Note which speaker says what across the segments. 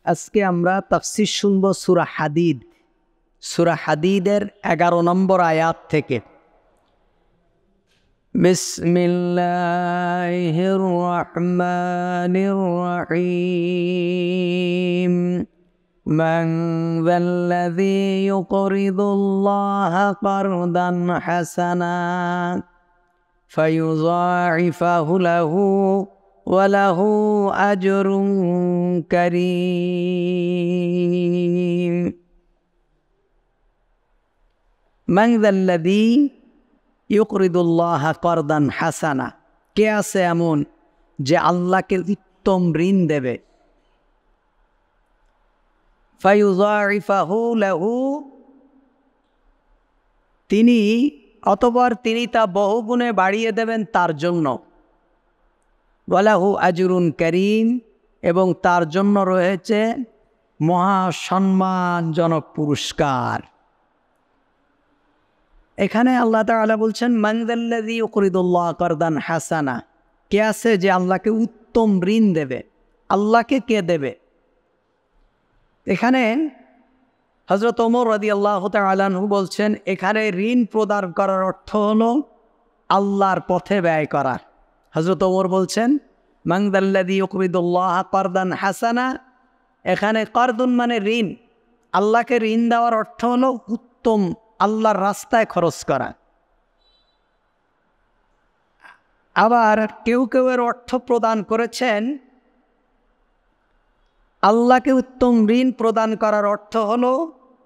Speaker 1: আজকে আমরা তাফসীর শুনব সূরা হাদিদ। সূরা হাদিদের 11 নম্বর আয়াত থেকে। বিসমিল্লাহির রহমানির রহিম। মান যাল্লাযী ইউকরিদুল্লাহা কারদান হাসানা ফায়ুযাইফাহু লাহু ওয়ালাহু আজরুন কারীম। মান যাল্লাযী ইউকরিদুল্লাহ কারদান হাসানা, কে আছে এমন যে আল্লাহকে উত্তম ঋণ দেবে। ফায়ুযাইফাহু লাহু, তিনি অতঃপর তিনি তা বহুগুণে বাড়িয়ে দেবেন তার জন্য। ওয়ালাহু আজরুন কারীম, এবং তার জন্য রয়েছে মহা সম্মানজনক পুরস্কার। এখানে আল্লাহ তাআলা বলছেন মান যাল্লাযী ইউকরিদুল্লাহ কারদান হাসানা, কে আছে যে আল্লাহকে উত্তম ঋণ দেবে। আল্লাহকে কে দেবে? এখানে হযরত ওমর রাদিয়াল্লাহু তাআলা আনহু বলছেন, এখানে ঋণ প্রদান করার অর্থ হলো আল্লাহর পথে ব্যয় করা। হযরত ওমর বলছেন মান যাল্লাযী ইউকরিদুল্লাহ কারদান হাসানা, এখানে কারদুন মানে ঋণ। আল্লাহকে ঋণ দেওয়ার অর্থ হলো উত্তম আল্লাহর রাস্তায় খরচ করা। আবার কেউ কেউ এর অর্থ প্রদান করেছেন, আল্লাহকে উত্তম ঋণ প্রদান করার অর্থ হলো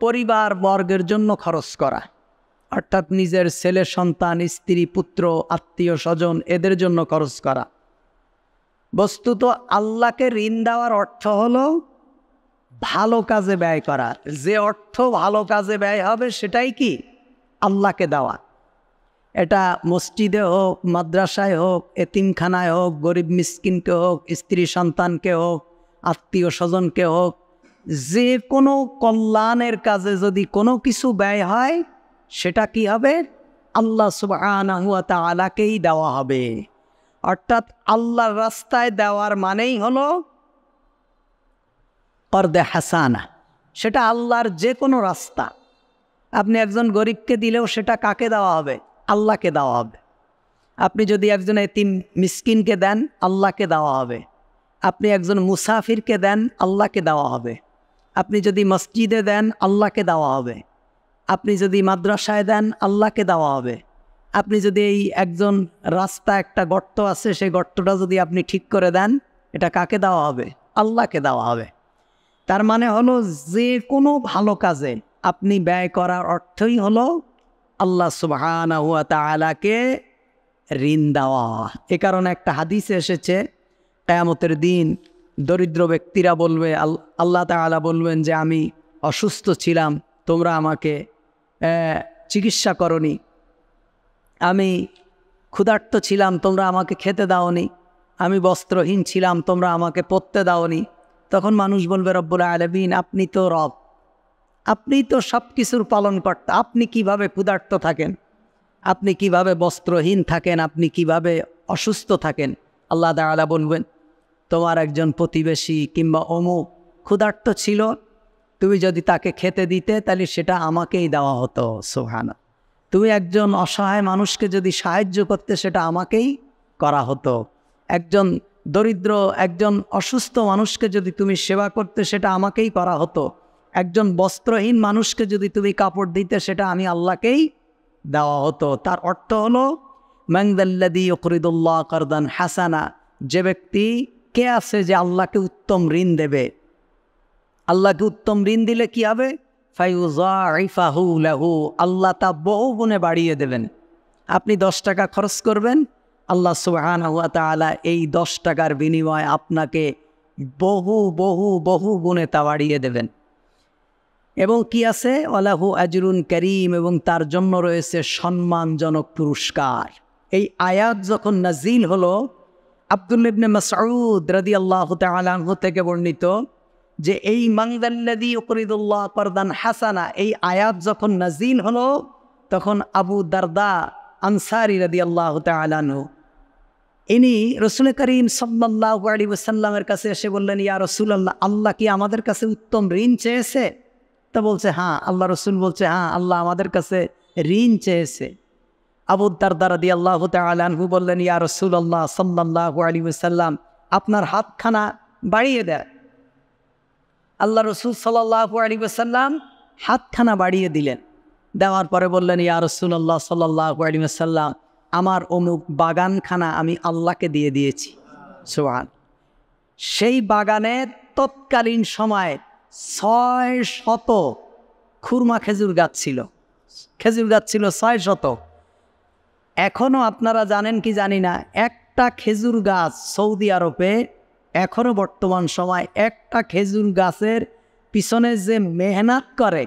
Speaker 1: পরিবার বর্গের জন্য খরচ করা, অর্থাৎ নিজের ছেলে সন্তান, স্ত্রী, পুত্র, আত্মীয় স্বজন এদের জন্য খরচ করা। বস্তুত আল্লাহকে ঋণ দেওয়ার অর্থ হলো ভালো কাজে ব্যয় করা। যে অর্থ ভালো কাজে ব্যয় হবে সেটাই কি আল্লাহকে দেওয়া। এটা মসজিদে হোক, মাদ্রাসায় হোক, এতিমখানায় হোক, গরিব মিসকিনকে হোক, স্ত্রী সন্তানকে হোক, আত্মীয় স্বজনকে হোক, যে কোনো কল্যাণের কাজে যদি কোনো কিছু ব্যয় হয় সেটা কি হবে? আল্লাহ সুবহানাহু ওয়া তাআলাকেই দেওয়া হবে। অর্থাৎ আল্লাহর রাস্তায় দেওয়ার মানেই হলো করদে হাসানা। সেটা আল্লাহর যে কোনো রাস্তা। আপনি একজন গরিবকে দিলেও সেটা কাকে দেওয়া হবে? আল্লাহকে দেওয়া হবে। আপনি যদি একজন এতিম মিসকিনকে দেন, আল্লাহকে দেওয়া হবে। আপনি একজন মুসাফিরকে দেন, আল্লাহকে দেওয়া হবে। আপনি যদি মসজিদে দেন, আল্লাহকে দেওয়া হবে। আপনি যদি মাদ্রাসায় দেন, আল্লাহকে দেওয়া হবে। আপনি যদি এই একজন রাস্তা, একটা গর্ত আছে, সেই গর্তটা যদি আপনি ঠিক করে দেন, এটা কাকে দেওয়া হবে? আল্লাহকে দেওয়া হবে। তার মানে হলো যে কোনো ভালো কাজে আপনি ব্যয় করার অর্থই হলো আল্লাহ সুবহানাহু ওয়া তাআলাকে ঋণ দেওয়া। এ কারণে একটা হাদিসে এসেছে, কিয়ামতের দিন দরিদ্র ব্যক্তিরা বলবে, আল্লাহ তাআলা বলবেন যে আমি অসুস্থ ছিলাম, তোমরা আমাকে চিকিৎসা করনি। আমি ক্ষুধার্ত ছিলাম, তোমরা আমাকে খেতে দাওনি। আমি বস্ত্রহীন ছিলাম, তোমরা আমাকে পরতে দাওনি। তখন মানুষ বলবে, রব্বুল আলামিন, আপনি তো রব, আপনি তো সব কিছুর পালনকর্তা, আপনি কিভাবে ক্ষুধার্ত থাকেন? আপনি কিভাবে বস্ত্রহীন থাকেন? আপনি কিভাবে অসুস্থ থাকেন? আল্লাহ তাআলা বলবেন, তোমার একজন প্রতিবেশী কিংবা অমুক ক্ষুধার্ত ছিল, তুমি যদি তাকে খেতে দিতে তাহলে সেটা আমাকেই দেওয়া হতো। সুবহানাল্লাহ। তুমি একজন অসহায় মানুষকে যদি সাহায্য করতে, সেটা আমাকেই করা হতো। একজন দরিদ্র, একজন অসুস্থ মানুষকে যদি তুমি সেবা করতে, সেটা আমাকেই করা হতো। একজন বস্ত্রহীন মানুষকে যদি তুমি কাপড় দিতে, সেটা আমি আল্লাহকেই দেওয়া হতো। তার অর্থ হলো মান যাল্লাযী ইউকরিদুল্লাহ কারদান হাসানা, যে ব্যক্তি কে আছে যে আল্লাহকে উত্তম ঋণ দেবে। আল্লাহকে উত্তম ঋণ দিলে কি হবে? ফায়ুযাইফাহু লাহু, আল্লাহ তা বহুগুণে বাড়িয়ে দেবেন। আপনি 10 টাকা খরচ করবেন, আল্লাহ সুবহানাহু ওয়া তাআলা এই 10 টাকার বিনিময়ে আপনাকে বহু বহু বহু গুণে তা বাড়িয়ে দেবেন। এবং কি আছে? ওয়ালাহু আজরুন কারীম, এবং তার জন্য রয়েছে সম্মানজনক পুরস্কার। এই আয়াত যখন নাজিল হলো, আব্দুল্লাহ ইবনে মাসউদ রাদিয়াল্লাহু তাআলা আনহু থেকে বর্ণিত যে এই মান যাল্লাযী ইউকরিদুল্লাহ কারদান হাসানা, এই আয়াত যখন নাজিল হলো, তখন আবু দারদা আনসারী রাদিয়াল্লাহু তাআলা আনহু ইনি রসুল করিম সাল্লাল্লাহু আলাইহি ওয়াসাল্লামের কাছে এসে বললেন, ইয়া রাসূলুল্লাহ, আল্লাহ কি আমাদের কাছে উত্তম ঋণ চেয়েছে? তা বলছে হ্যাঁ। আল্লাহ রসুল বলছে হ্যাঁ, আল্লাহ আমাদের কাছে ঋণ চেয়েছে। আবু দারদা রাদিয়াল্লাহু তাআলা আনহু বললেন, ইয়া রাসূলুল্লাহ সাল্লাল্লাহু আলাইহি ওয়াসাল্লাম, আপনার হাতখানা বাড়িয়ে দেন। আল্লাহ রসুল সাল্লাল্লাহু আলাইহি ওয়াসাল্লাম হাতখানা বাড়িয়ে দিলেন। দেওয়ার পরে বললেন, ইয়া রাসূলুল্লাহ সাল্লাল্লাহু আলাইহি ওয়াসাল্লাম, আমার অমুক বাগানখানা আমি আল্লাহকে দিয়ে দিয়েছি। সুবহান। সেই বাগানে তৎকালীন সময়ে 600 খুরমা খেজুর গাছ ছিল। খেজুর গাছ ছিল 600। এখনও আপনারা জানেন কি জানি না, একটা খেজুর গাছ সৌদি আরবে এখনও বর্তমান সময় একটা খেজুর গাছের পিছনে যে মেহনত করে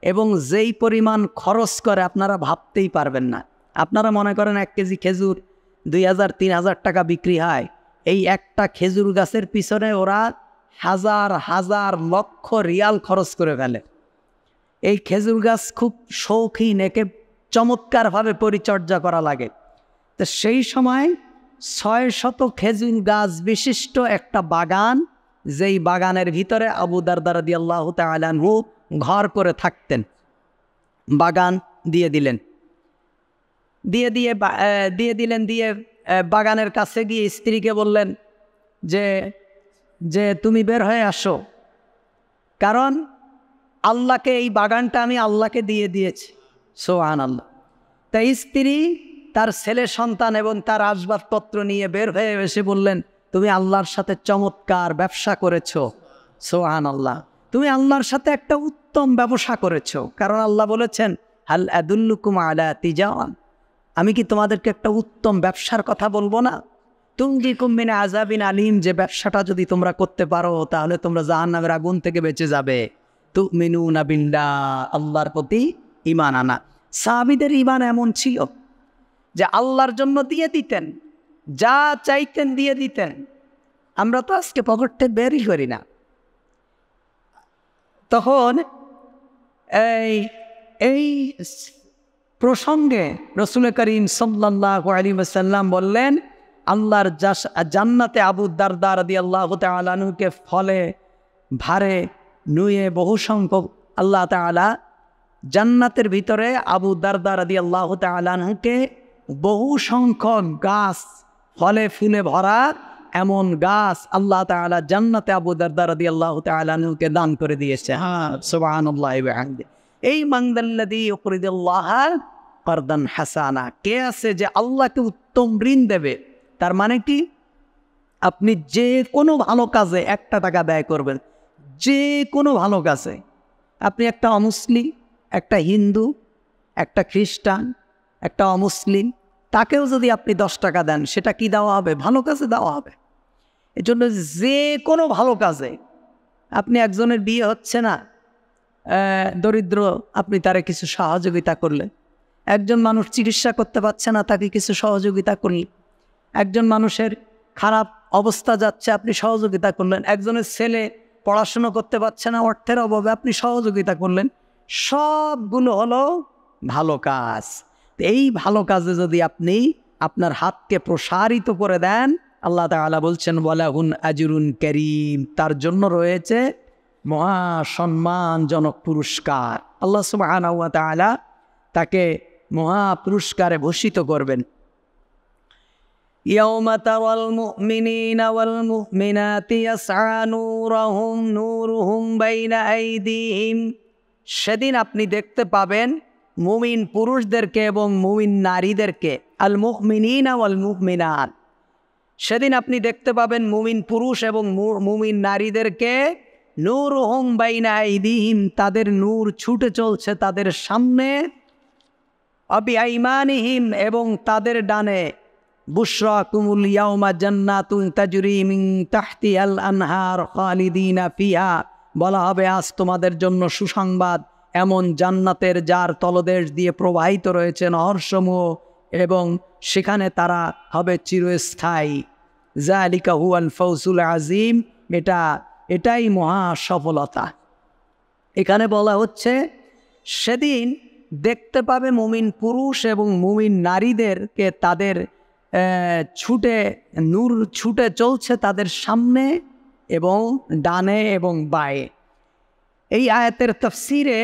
Speaker 1: এবং যেই পরিমাণ খরচ করে আপনারা ভাবতেই পারবেন না। আপনারা মনে করেন 1 কেজি খেজুর 2000-3000 টাকা বিক্রি হয়। এই একটা খেজুর গাছের পিছনে ওরা হাজার হাজার লক্ষ রিয়াল খরচ করে ফেলে। এই খেজুর গাছ খুব শৌখিন, একে চমৎকারভাবে পরিচর্যা করা লাগে। তো সেই সময় 600 খেজুর গাছ বিশিষ্ট একটা বাগান, যেই বাগানের ভিতরে আবু দারদা রাদিয়াল্লাহু তাআলা আনহু ঘর করে থাকতেন। বাগান দিয়ে দিলেন। দিয়ে বাগানের কাছে গিয়ে স্ত্রীকে বললেন যে তুমি বের হয়ে আসো, কারণ আল্লাহকে এই বাগানটা আমি আল্লাহকে দিয়ে দিয়েছি। সুবহানাল্লাহ। তাই স্ত্রী তার ছেলে সন্তান এবং তার আসবাবপত্র নিয়ে বের হয়ে এসে বললেন, তুমি আল্লাহর সাথে চমৎকার ব্যবসা করেছো। সুবহানাল্লাহ। তুমি আল্লাহর সাথে একটা উত্তম ব্যবসা করেছো, কারণ আল্লাহ বলেছেন, হাল আদুল্লুকুম আলা তিজারান, আমি কি তোমাদেরকে একটা উত্তম ব্যবসার কথা বলবো না? তুনজিকুম মিন আযাবিন আলিম, যে ব্যবসাটা যদি তোমরা করতে পারো তাহলে তোমরা জাহান্নামের আগুন থেকে বেঁচে যাবে। তুমিনুনা বিল্লাহ, আল্লাহর প্রতি ঈমান আনা। সাহাবীদের ঈমান এমন ছিল যে আল্লাহর জন্য দিয়ে দিতেন, যা চাইতেন দিয়ে দিতেন। আমরা তো আজকে পকেটে বেরই করি না। তখন এই প্রসঙ্গে রসুল করিম সাল্লাল্লাহু আলাইহি ওয়াসাল্লাম বললেন, আল্লাহর জান্নাতে আবু দারদা রাদিয়াল্লাহু তাআলা আনহুকে ফলে ভারে নুয়ে বহু সংখ্যক আল্লাহ তাআলা জান্নাতের ভিতরে আবু দারদা রাদিয়াল্লাহু তাআলা আনহুকে বহু সংখ্যক গাছ, ফলে ফুলে ভরা এমন গাছ আল্লাহ তাআলা জান্নাতে আবু দারদা রাদিয়াল্লাহু তাআলা আনহুকে দান করে দিয়েছে। হ্যাঁ, সুবহানাল্লাহি ওয়া বিহামদিহি। এই মানদাল্লাযী ইউকরিদুল্লাহ কারদান হাসানা, কে আছে যে আল্লাহকে উত্তম ঋণ দেবে? তার মানে কি, আপনি যে কোনো ভালো কাজে 1 টাকা ব্যয় করবেন, যে কোনো ভালো কাজে। আপনি একটা অমুসলিম, একটা হিন্দু, একটা খ্রিস্টান, একটা অমুসলিম, তাকেও যদি আপনি 10 টাকা দেন, সেটা কি দেওয়া হবে? ভালো কাজে দেওয়া হবে। এজন্য যে কোনো ভালো কাজে, আপনি একজনের বিয়ে হচ্ছে না, দরিদ্র, আপনি তারে কিছু সহযোগিতা করলেন। একজন মানুষ চিকিৎসা করতে পারছে না, তাকে কিছু সহযোগিতা করলেন। একজন মানুষের খারাপ অবস্থা যাচ্ছে, আপনি সহযোগিতা করলেন। একজনের ছেলে পড়াশুনো করতে পারছে না, অর্থের অভাবে, আপনি সহযোগিতা করলেন। সবগুলো হলো ভালো কাজ। এই ভালো কাজে যদি আপনি আপনার হাতকে প্রসারিত করে দেন, আল্লাহ তাআলা বলছেন, ওয়ালাহুন আজরুন কারীম, তার জন্য রয়েছে মহা সম্মানজনক পুরস্কার। আল্লাহ সুবহানাহু ওয়া তাআলা তাকে মহা পুরস্কারে ভূষিত করবেন। ইয়াউমা তারাল মুমিনিনা ওয়াল মুমিনাতি ইয়াসআ নূরুহুম বাইনা আইদিহিম, সেদিন আপনি দেখতে পাবেন মুমিন পুরুষদেরকে এবং মুমিন নারীদেরকে। আল মুমিনিনা ওয়াল মুমিনাত, সেদিন আপনি দেখতে পাবেন মুমিন পুরুষ এবং মুমিন নারীদেরকে। নূরুহুম বাইনা আইদিহিম, তাদের নূর ছুটে চলছে তাদের সামনে। বিআইমানিহিম, এবং তাদের ডানে। বুশরাকুমুল ইয়াউমা জান্নাতুন তাজরি মিন তাহতিহাল আনহার খালিদিনা ফিহা, বলা হবে আজ তোমাদের জন্য সুসংবাদ, এমন জান্নাতের যার তলদেশ দিয়ে প্রবাহিত রয়েছে নহরসমূহ, এবং সেখানে তারা হবে চিরস্থায়ী। যালিকা হুয়াল ফাউজুল আযীম, এটাই মহা সফলতা। এখানে বলা হচ্ছে সেদিন দেখতে পাবে মুমিন পুরুষ এবং মুমিন নারীদেরকে তাদের নূর ছুটে চলছে তাদের সামনে এবং ডানে এবং বায়ে। এই আয়াতের তাফসিরে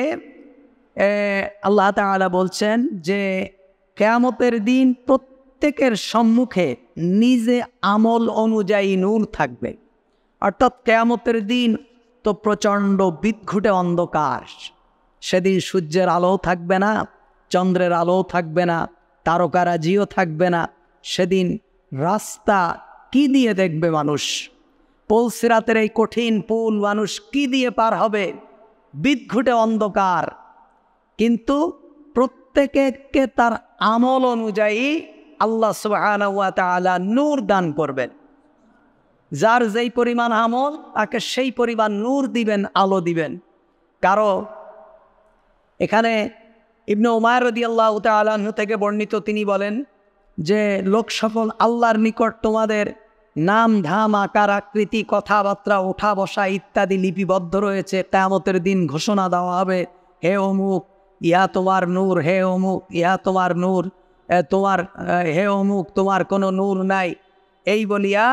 Speaker 1: আল্লাহ তাআলা বলছেন যে কিয়ামতের দিন প্রত্যেকের সম্মুখে নিজে আমল অনুযায়ী নূর থাকবে। অর্থাৎ কিয়ামতের দিন তো প্রচণ্ড বিদঘুটে অন্ধকার, সেদিন সূর্যের আলো থাকবে না, চন্দ্রের আলো থাকবে না, তারকারাজিও থাকবে না। সেদিন রাস্তা কি দিয়ে দেখবে মানুষ? পুল সিরাতের এই কঠিন পুল মানুষ কি দিয়ে পার হবে? বিদঘুটে অন্ধকার। কিন্তু প্রত্যেককে তার আমল অনুযায়ী আল্লাহ সুবহানাহু ওয়া তাআলা নূর দান করবেন। যার যেই পরিমাণ আমল তাকে সেই পরিমাণ নূর দিবেন, আলো দিবেন। কারো এখানে ইবনে উমার রাদিয়াল্লাহু তাআলা আনহু থেকে বর্ণিত, তিনি বলেন যে লোক সকল আল্লাহর নিকট তোমাদের নাম ধাম আকার আকৃতি কথাবার্তা ওঠা বসা ইত্যাদি লিপিবদ্ধ রয়েছে। কিয়ামতের দিন ঘোষণা দেওয়া হবে, হে অমুক ইহা তোমার নূর, হে অমুক ইহা তোমার নূর, তোমার হে অমুক তোমার কোনো নূর নাই, এই বলিয়া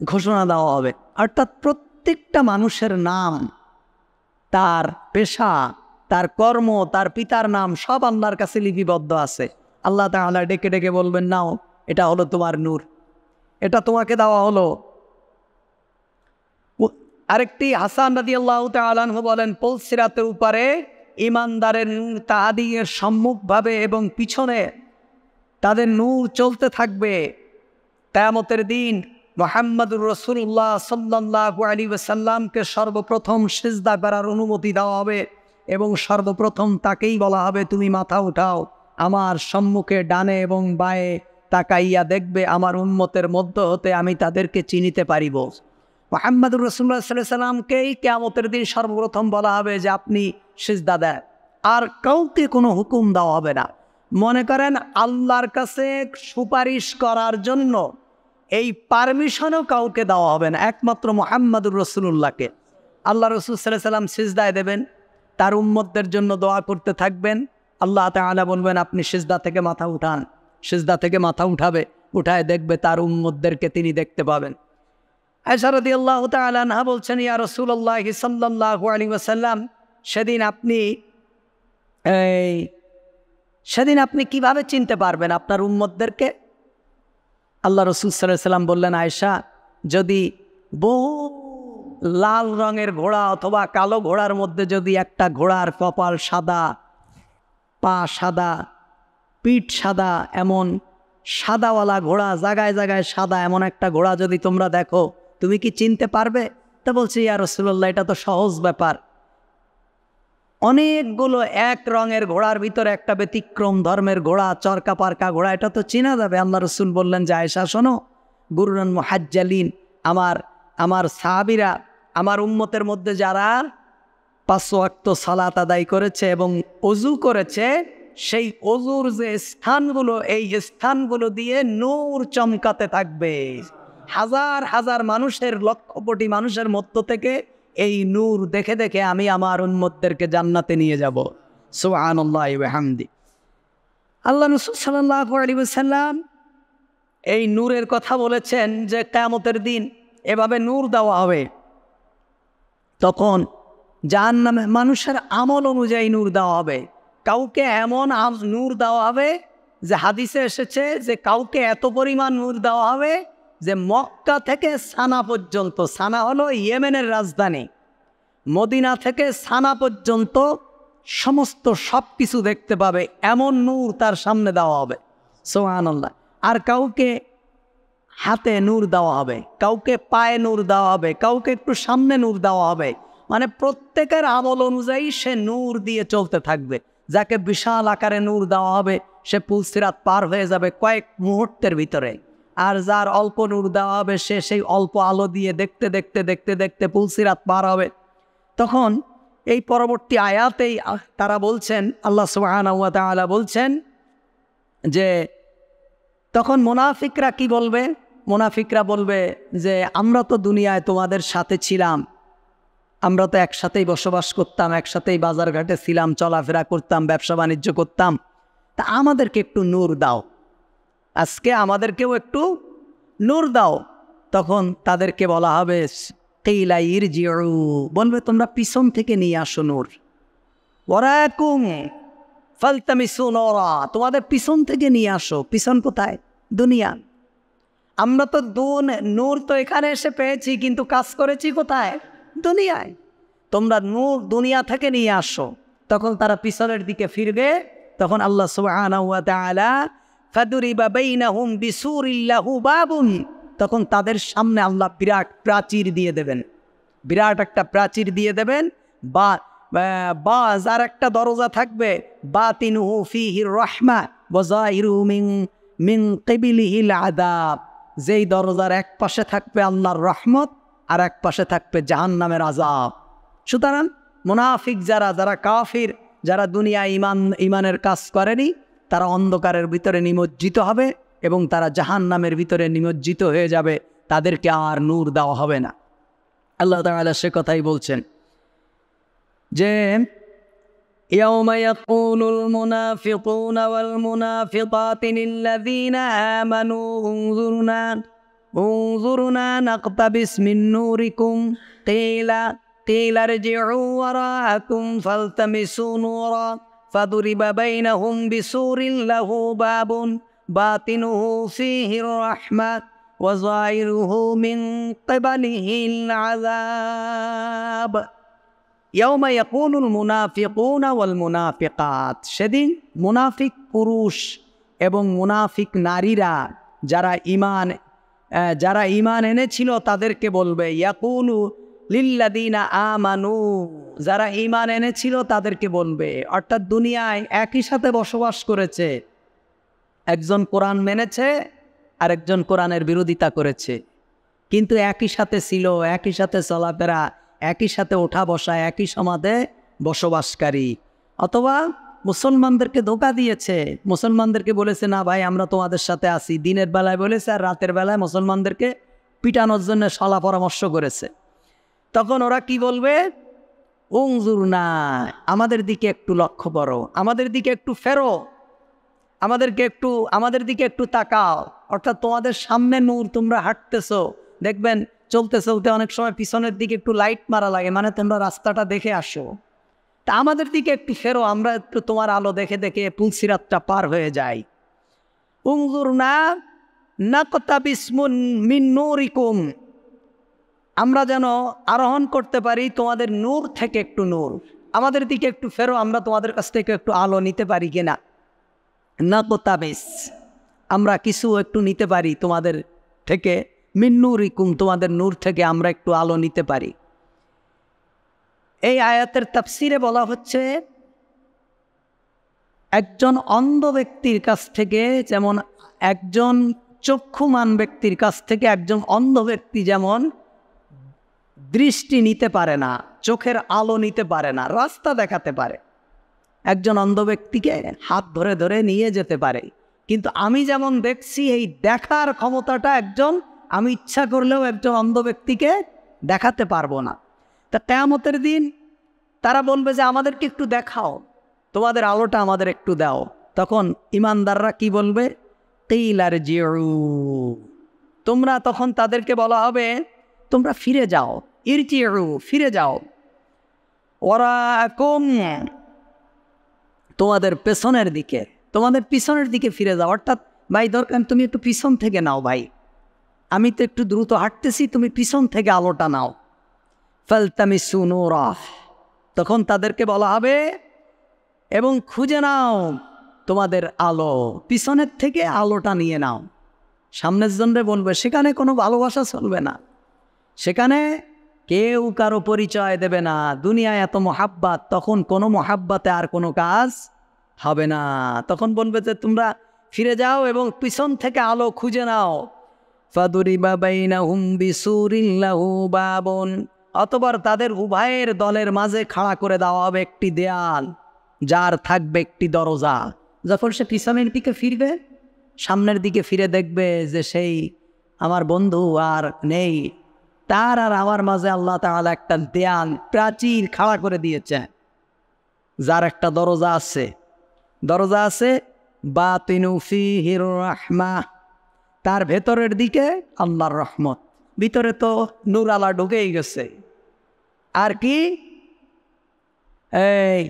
Speaker 1: ঘোষণা দেওয়া হবে। অর্থাৎ প্রত্যেকটা মানুষের নাম, তার পেশা, তার কর্ম, তার পিতার নাম সব আল্লাহর কাছে লিপিবদ্ধ আছে। আল্লাহ তাআলা ডেকে ডেকে বলবেন, নাও এটা হলো তোমার নূর, এটা তোমাকে দেওয়া হলো। আরেকটি হাসান রাদিয়াল্লাহু তাআলা আনহু বলেন, পুল সিরাতের উপরে ঈমানদারের নূর তাহাদিগের সম্মুখভাবে এবং পিছনে তাদের নূর চলতে থাকবে। কিয়ামতের দিন মুহাম্মদুর রাসূলুল্লাহ সাল্লাল্লাহু আলাইহি ওয়াসাল্লামকে সর্বপ্রথম সিজদা করার অনুমতি দেওয়া হবে এবং সর্বপ্রথম তাকেই বলা হবে, তুমি মাথা উঠাও, আমার সম্মুখে ডানে এবং বায়ে তাকাইয়া দেখবে আমার উম্মতের মধ্য হতে আমি তাদেরকে চিনিতে পারিব। মুহাম্মদুর রাসূলুল্লাহ সাল্লাল্লাহু আলাইহি ওয়াসাল্লামকেই কিয়ামতের দিন সর্বপ্রথম বলা হবে যে আপনি সিজদা দেন, আর কাউকে কোনো হুকুম দেওয়া হবে না। মনে করেন আল্লাহর কাছে সুপারিশ করার জন্য এই পারমিশনও কাউকে দেওয়া হবে না, একমাত্র মুহাম্মদুর রাসূলুল্লাহকে। আল্লাহ রাসূল সাল্লাল্লাহু আলাইহি ওয়াসাল্লাম সিজদায় দেবেন, তার উম্মতদের জন্য দোয়া করতে থাকবেন। আল্লাহ তাআলা বলবেন আপনি সিজদা থেকে মাথা উঠান, সিজদা থেকে মাথা উঠাবে, উঠায় দেখবে তার উম্মতদেরকে তিনি দেখতে পাবেন। আয়েশা রাদিয়াল্লাহু তাআলা আনহা বলছেন, ইয়া রাসূলুল্লাহ সাল্লাল্লাহু আলাইহি ওয়াসাল্লাম, সেদিন আপনি কিভাবে চিনতে পারবেন আপনার উম্মতদেরকে? আল্লাহ রাসূল সাল্লাল্লাহু আলাইহি ওয়াসাল্লাম বললেন, আয়েশা, যদি বহু লাল রঙের ঘোড়া অথবা কালো ঘোড়ার মধ্যে যদি একটা ঘোড়ার কপাল সাদা, পা সাদা, পিঠ সাদা, এমন সাদাওয়ালা ঘোড়া, জায়গায় জায়গায় সাদা, এমন একটা ঘোড়া যদি তোমরা দেখো, তুমি কি চিনতে পারবে? তা বলছে, ইয়া রাসূলুল্লাহ, এটা তো সহজ ব্যাপার। অনেকগুলো এক রঙের ঘোড়ার ভিতরে একটা ব্যতিক্রম ধর্মের ঘোড়া, চরকা পারকা ঘোড়া, এটা তো চেনা যাবে। আল্লাহ রাসূল বললেন যে, আয়েশা শোনো, গুরুরান মুহাজ্জালিন, আমার সাহাবীরা, আমার উম্মতের মধ্যে যারা 5 ওয়াক্ত সালাত আদায় করেছে এবং ওযু করেছে, সেই ওযুর যে স্থানগুলো, এই স্থানগুলো দিয়ে নূর চমকাতে থাকবে। হাজার হাজার মানুষের, লক্ষ কোটি মানুষের মধ্য থেকে এই নূর দেখে দেখে আমি আমার উম্মতদেরকে জান্নাতে নিয়ে যাব। সুবহানাল্লাহি ওয়া বিহামদি। আল্লাহ রাসূল সাল্লাল্লাহু আলাইহি ওয়াসাল্লাম এই নূরের কথা বলেছেন যে কিয়ামতের দিন এভাবে নূর দেওয়া হবে। তখন জাহান্নামে মানুষের আমল অনুযায়ী নূর দেওয়া হবে। কাউকে এমন নূর দেওয়া হবে যে হাদিসে এসেছে যে কাউকে এত পরিমাণ নূর দেওয়া হবে যে মক্কা থেকে সানা পর্যন্ত, সানা হলো ইয়েমেনের রাজধানী, মদিনা থেকে সানা পর্যন্ত সমস্ত সব কিছু দেখতে পাবে, এমন নূর তার সামনে দেওয়া হবে। সুবহানাল্লাহ। আর কাউকে হাতে নূর দেওয়া হবে, কাউকে পায়ে নূর দেওয়া হবে, কাউকে একটু সামনে নূর দেওয়া হবে। মানে প্রত্যেকের আমল অনুযায়ী সে নূর দিয়ে চলতে থাকবে। যাকে বিশাল আকারে নূর দেওয়া হবে সে পুল সিরাত পার হয়ে যাবে কয়েক মুহূর্তের ভিতরে, আর যার অল্প নূর দেওয়া হবে সে সেই অল্প আলো দিয়ে দেখতে দেখতে দেখতে দেখতে পুল সিরাত পার হবে। তখন এই পরবর্তী আয়াতেই তারা বলছেন, আল্লাহ সুবহানাহু ওয়া তাআলা বলছেন যে তখন মুনাফিকরা কি বলবে? মুনাফিকরা বলবে যে আমরা তো দুনিয়ায় তোমাদের সাথে ছিলাম, আমরা তো একসাথেই বসবাস করতাম, একসাথেই বাজারঘাটে ছিলাম, চলাফেরা করতাম, ব্যবসা বাণিজ্য করতাম, তা আমাদেরকে একটু নূর দাও, আজকে আমাদেরকেও একটু নূর দাও। তখন তাদেরকে বলা হবে কিলা ইরজিউ, বলবে তোমরা পিছন থেকে নিয়ে আসো নূর। ওয়ারাকুম ফালতামিসু নূরা, তোমাদের পিছন থেকে নিয়ে আসো। পিছন কোথায়? দুনিয়া। আমরা তো নূর তো এখানে এসে পেয়েছি, কিন্তু কাজ করেছি কোথায়? দুনিয়ায়। তোমরা নূর দুনিয়া থেকে নিয়ে আসো। তখন তারা পিছনের দিকে ফিরবে। তখন আল্লাহ সুবহানাহু ওয়া তাআলা ফাদুরিবা বাইনাহুম বিসুরিন লাহু বাবুন, তখন তাদের সামনে আল্লাহ বিরাট প্রাচীর দিয়ে দেবেন, বিরাট একটা প্রাচীর দিয়ে দেবেন। বা যার একটা দরজা থাকবে, বাতিনুহু ফীহির রাহমা ওয়া যাহিরুহু মিন কিবলিহিল আযাব, যেই দরজার এক পাশে থাকবে আল্লাহর রহমত আর এক পাশে থাকবে জাহান্নামের আযাব। সুতরাং মুনাফিক যারা কাফির, যারা দুনিয়া ইমানের কাজ করেনি, তারা অন্ধকারের ভিতরে নিমজ্জিত হবে এবং তারা জাহান্নামের ভিতরে নিমজ্জিত হয়ে যাবে, তাদেরকে আর নূর দেওয়া হবে না। আল্লাহ তাআলা সে কথাই বলছেন যে ইয়াউমা ইয়াকুলুল মুনাফিকুনা ওয়াল মুনাফিকাতু লিল্লাযীনা আমানু উনজুরনা নাকতাবিস মিন নূরিকুম কিলা ইরজিউ ওয়ারাআকুম ফালতামিসু নূরা ফাদুরিবা বাইনাহুম বিসুরিন লাহু বাবুন বাতিনুহু ফীহির রাহমা ওয়া যাহিরুহু মিন কিবলিহিল আযাব। ইয়াউমা ইয়াকুলুল মুনাফিকুনা ওয়াল মুনাফিকাত, সেদিন মুনাফিক পুরুষ এবং মুনাফিক নারীরা যারা ঈমান এনেছিল তাদেরকে বলবে, ইয়াকুলু লিল্লাযীনা আমানু, যারা ঈমান এনেছিল তাদেরকে বলবে, অর্থাৎ দুনিয়ায় একই সাথে বসবাস করেছে, একজন কোরআন মেনেছে আর একজন কোরআনের বিরোধিতা করেছে, কিন্তু একই সাথে ছিল, একই সাথে চলাফেরা, একই সাথে ওঠা বসা, একই সমাজে বসবাসকারী। অথবা মুসলমানদেরকে ধোঁকা দিয়েছে, মুসলমানদেরকে বলেছে না ভাই আমরা তোমাদের সাথে আছি, দিনের বেলায় বলেছে আর রাতের বেলায় মুসলমানদেরকে পিটানোর জন্য সলা পরামর্শ করেছে। তখন ওরা কি বলবে? উনজুরনা, আমাদের দিকে একটু লক্ষ্য করো, আমাদের দিকে একটু ফেরো, আমাদের দিকে একটু তাকাও। অর্থাৎ তোমাদের সামনে নূর, তোমরা হাঁটতেছো, দেখবেন চলতে চলতে অনেক সময় পিছনের দিকে একটু লাইট মারা লাগে, মানে তোমরা রাস্তাটা দেখে আসো, তা আমাদের দিকে একটু ফেরো, আমরা একটু তোমার আলো দেখে দেখে পুলসিরাতটা পার হয়ে যাই। উনজুরনা নাকতাবিস মিন নূরিকুম, আমরা যেন আরোহণ করতে পারি তোমাদের নূর থেকে একটু নূর, আমাদের দিকে একটু ফেরো, আমরা তোমাদের কাছ থেকে একটু আলো নিতে পারি কিনা। নাকতাবিস, আমরা কিছু একটু নিতে পারি তোমাদের থেকে, মিন নূরিকুম, তোমাদের নূর থেকে আমরা একটু আলো নিতে পারি। এই আয়াতের তাফসিরে বলা হচ্ছে, একজন অন্ধ ব্যক্তির কাছ থেকে, যেমন একজন চক্ষুমান ব্যক্তির কাছ থেকে একজন অন্ধ ব্যক্তি যেমন দৃষ্টি নিতে পারে না, চোখের আলো নিতে পারে না, রাস্তা দেখাতে পারে, একজন অন্ধ ব্যক্তিকে হাত ধরে ধরে নিয়ে যেতে পারে, কিন্তু আমি যেমন দেখছি এই দেখার ক্ষমতাটা আমি ইচ্ছা করলেও একজন অন্ধ ব্যক্তিকে দেখাতে পারবো না। তা কিয়ামতের দিন তারা বলবে যে আমাদেরকে একটু দেখাও, তোমাদের আলোটা আমাদের একটু দাও। তখন ইমানদাররা কি বলবে? কিলা ইরজিউ, তোমরা, তখন তাদেরকে বলা হবে তোমরা ফিরে যাও, ইরজিউ, ফিরে যাও, ওয়ারাকুম, তোমাদের পেছনের দিকে ফিরে যাও। অর্থাৎ ভাই দরকার তুমি একটু পিছন থেকে নাও, ভাই আমি তো একটু দ্রুত হাঁটতেছি, তুমি পিছন থেকে আলোটা নাও। ফালতামিসু নূরা, তখন তাদেরকে বলা হবে এবং খুঁজে নাও তোমাদের আলো, পিছনের থেকে আলোটা নিয়ে নাও। সামনের জনরে বলবে, সেখানে কোনো ভালোবাসা চলবে না, সেখানে কেউ কারো পরিচয় দেবে না, দুনিয়ায় এত মহাব্বাত, তখন কোনো মহাব্বাতে আর কোনো কাজ হবে না। তখন বলবে যে তোমরা ফিরে যাও এবং পিছন থেকে আলো খুঁজে নাও। ফাদুরিবা বাইনাহুম বিসুরিন লাহু বাবুন, অতঃপর তাদের উভয়ের দলের মাঝে খাড়া করে দেওয়া হবে একটি দেয়াল, যার থাকবে একটি দরজা। যখন সে পিছনের দিকে ফিরবে, সামনের দিকে ফিরে দেখবে যে সেই আমার বন্ধু আর নেই, তার আর আমার মাঝে আল্লাহ তাআলা একটা দেয়াল, প্রাচীর খাড়া করে দিয়েছে, যার একটা দরজা আছে, বাতিনু ফীহির রাহমাহ, তার ভেতরের দিকে আল্লাহর রহমত। ভিতরে তো নূর আলা ঢুকেই গেছে। আর কি এই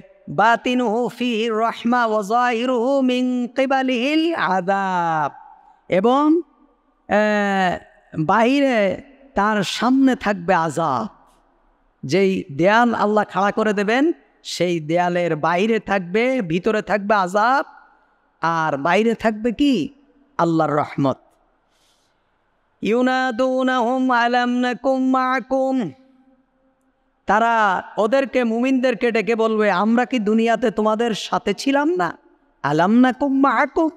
Speaker 1: বাতিনুহু ফীহির রাহমা ওয়া যাহিরুহু মিন কিবালিহিল আযাব, এবং বাইরে তার সামনে থাকবে আযাব। যেই দেয়াল আল্লাহ খাড়া করে দেবেন সেই দেয়ালের বাইরে থাকবে, ভিতরে থাকবে আযাব, আর বাইরে থাকবে কি আল্লাহর রহমত। ইউনাদুনাহুম আলাম নাকুম মাআকুম, তারা ওদেরকে মুমিনদেরকে ডেকে বলবে আমরা কি দুনিয়াতে তোমাদের সাথে ছিলাম না? আলাম নাকুম মাআকুম,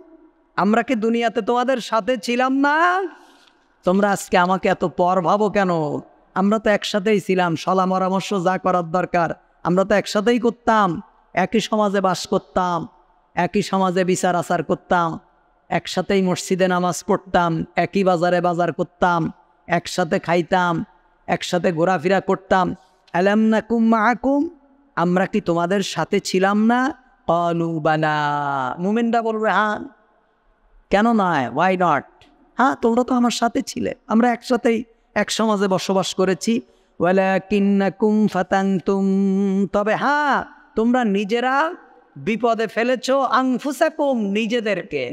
Speaker 1: আমরা কি দুনিয়াতে তোমাদের সাথে ছিলাম না? তোমরা আজকে আমাকে এত পর ভাবো কেন? আমরা তো একসাথেই ছিলাম, সলা পরামর্শ যা করার দরকার আমরা তো একসাথেই করতাম, একই সমাজে বাস করতাম, একই সমাজে বিচার আচার করতাম, একসাথেই মসজিদে নামাজ পড়তাম, একই বাজারে বাজার করতাম, একসাথে খাইতাম, একসাথে ঘোরাফেরা করতাম। আলাম নাকুম মাআকুম, আমরা কি তোমাদের সাথে ছিলাম না? ক্বালু বালা, মুমিনরা বলবে হ্যাঁ, কেন নয়, ওয়াই নট, হ্যাঁ তোমরা তো আমার সাথে ছিলে, আমরা একসাথেই এক সমাজে বসবাস করেছি। ওয়ালাকিন্নাকুম ফাতানতুম, তবে হ্যাঁ তোমরা নিজেরা বিপদে ফেলেছো আনফুসাকুম, নিজেদেরকে,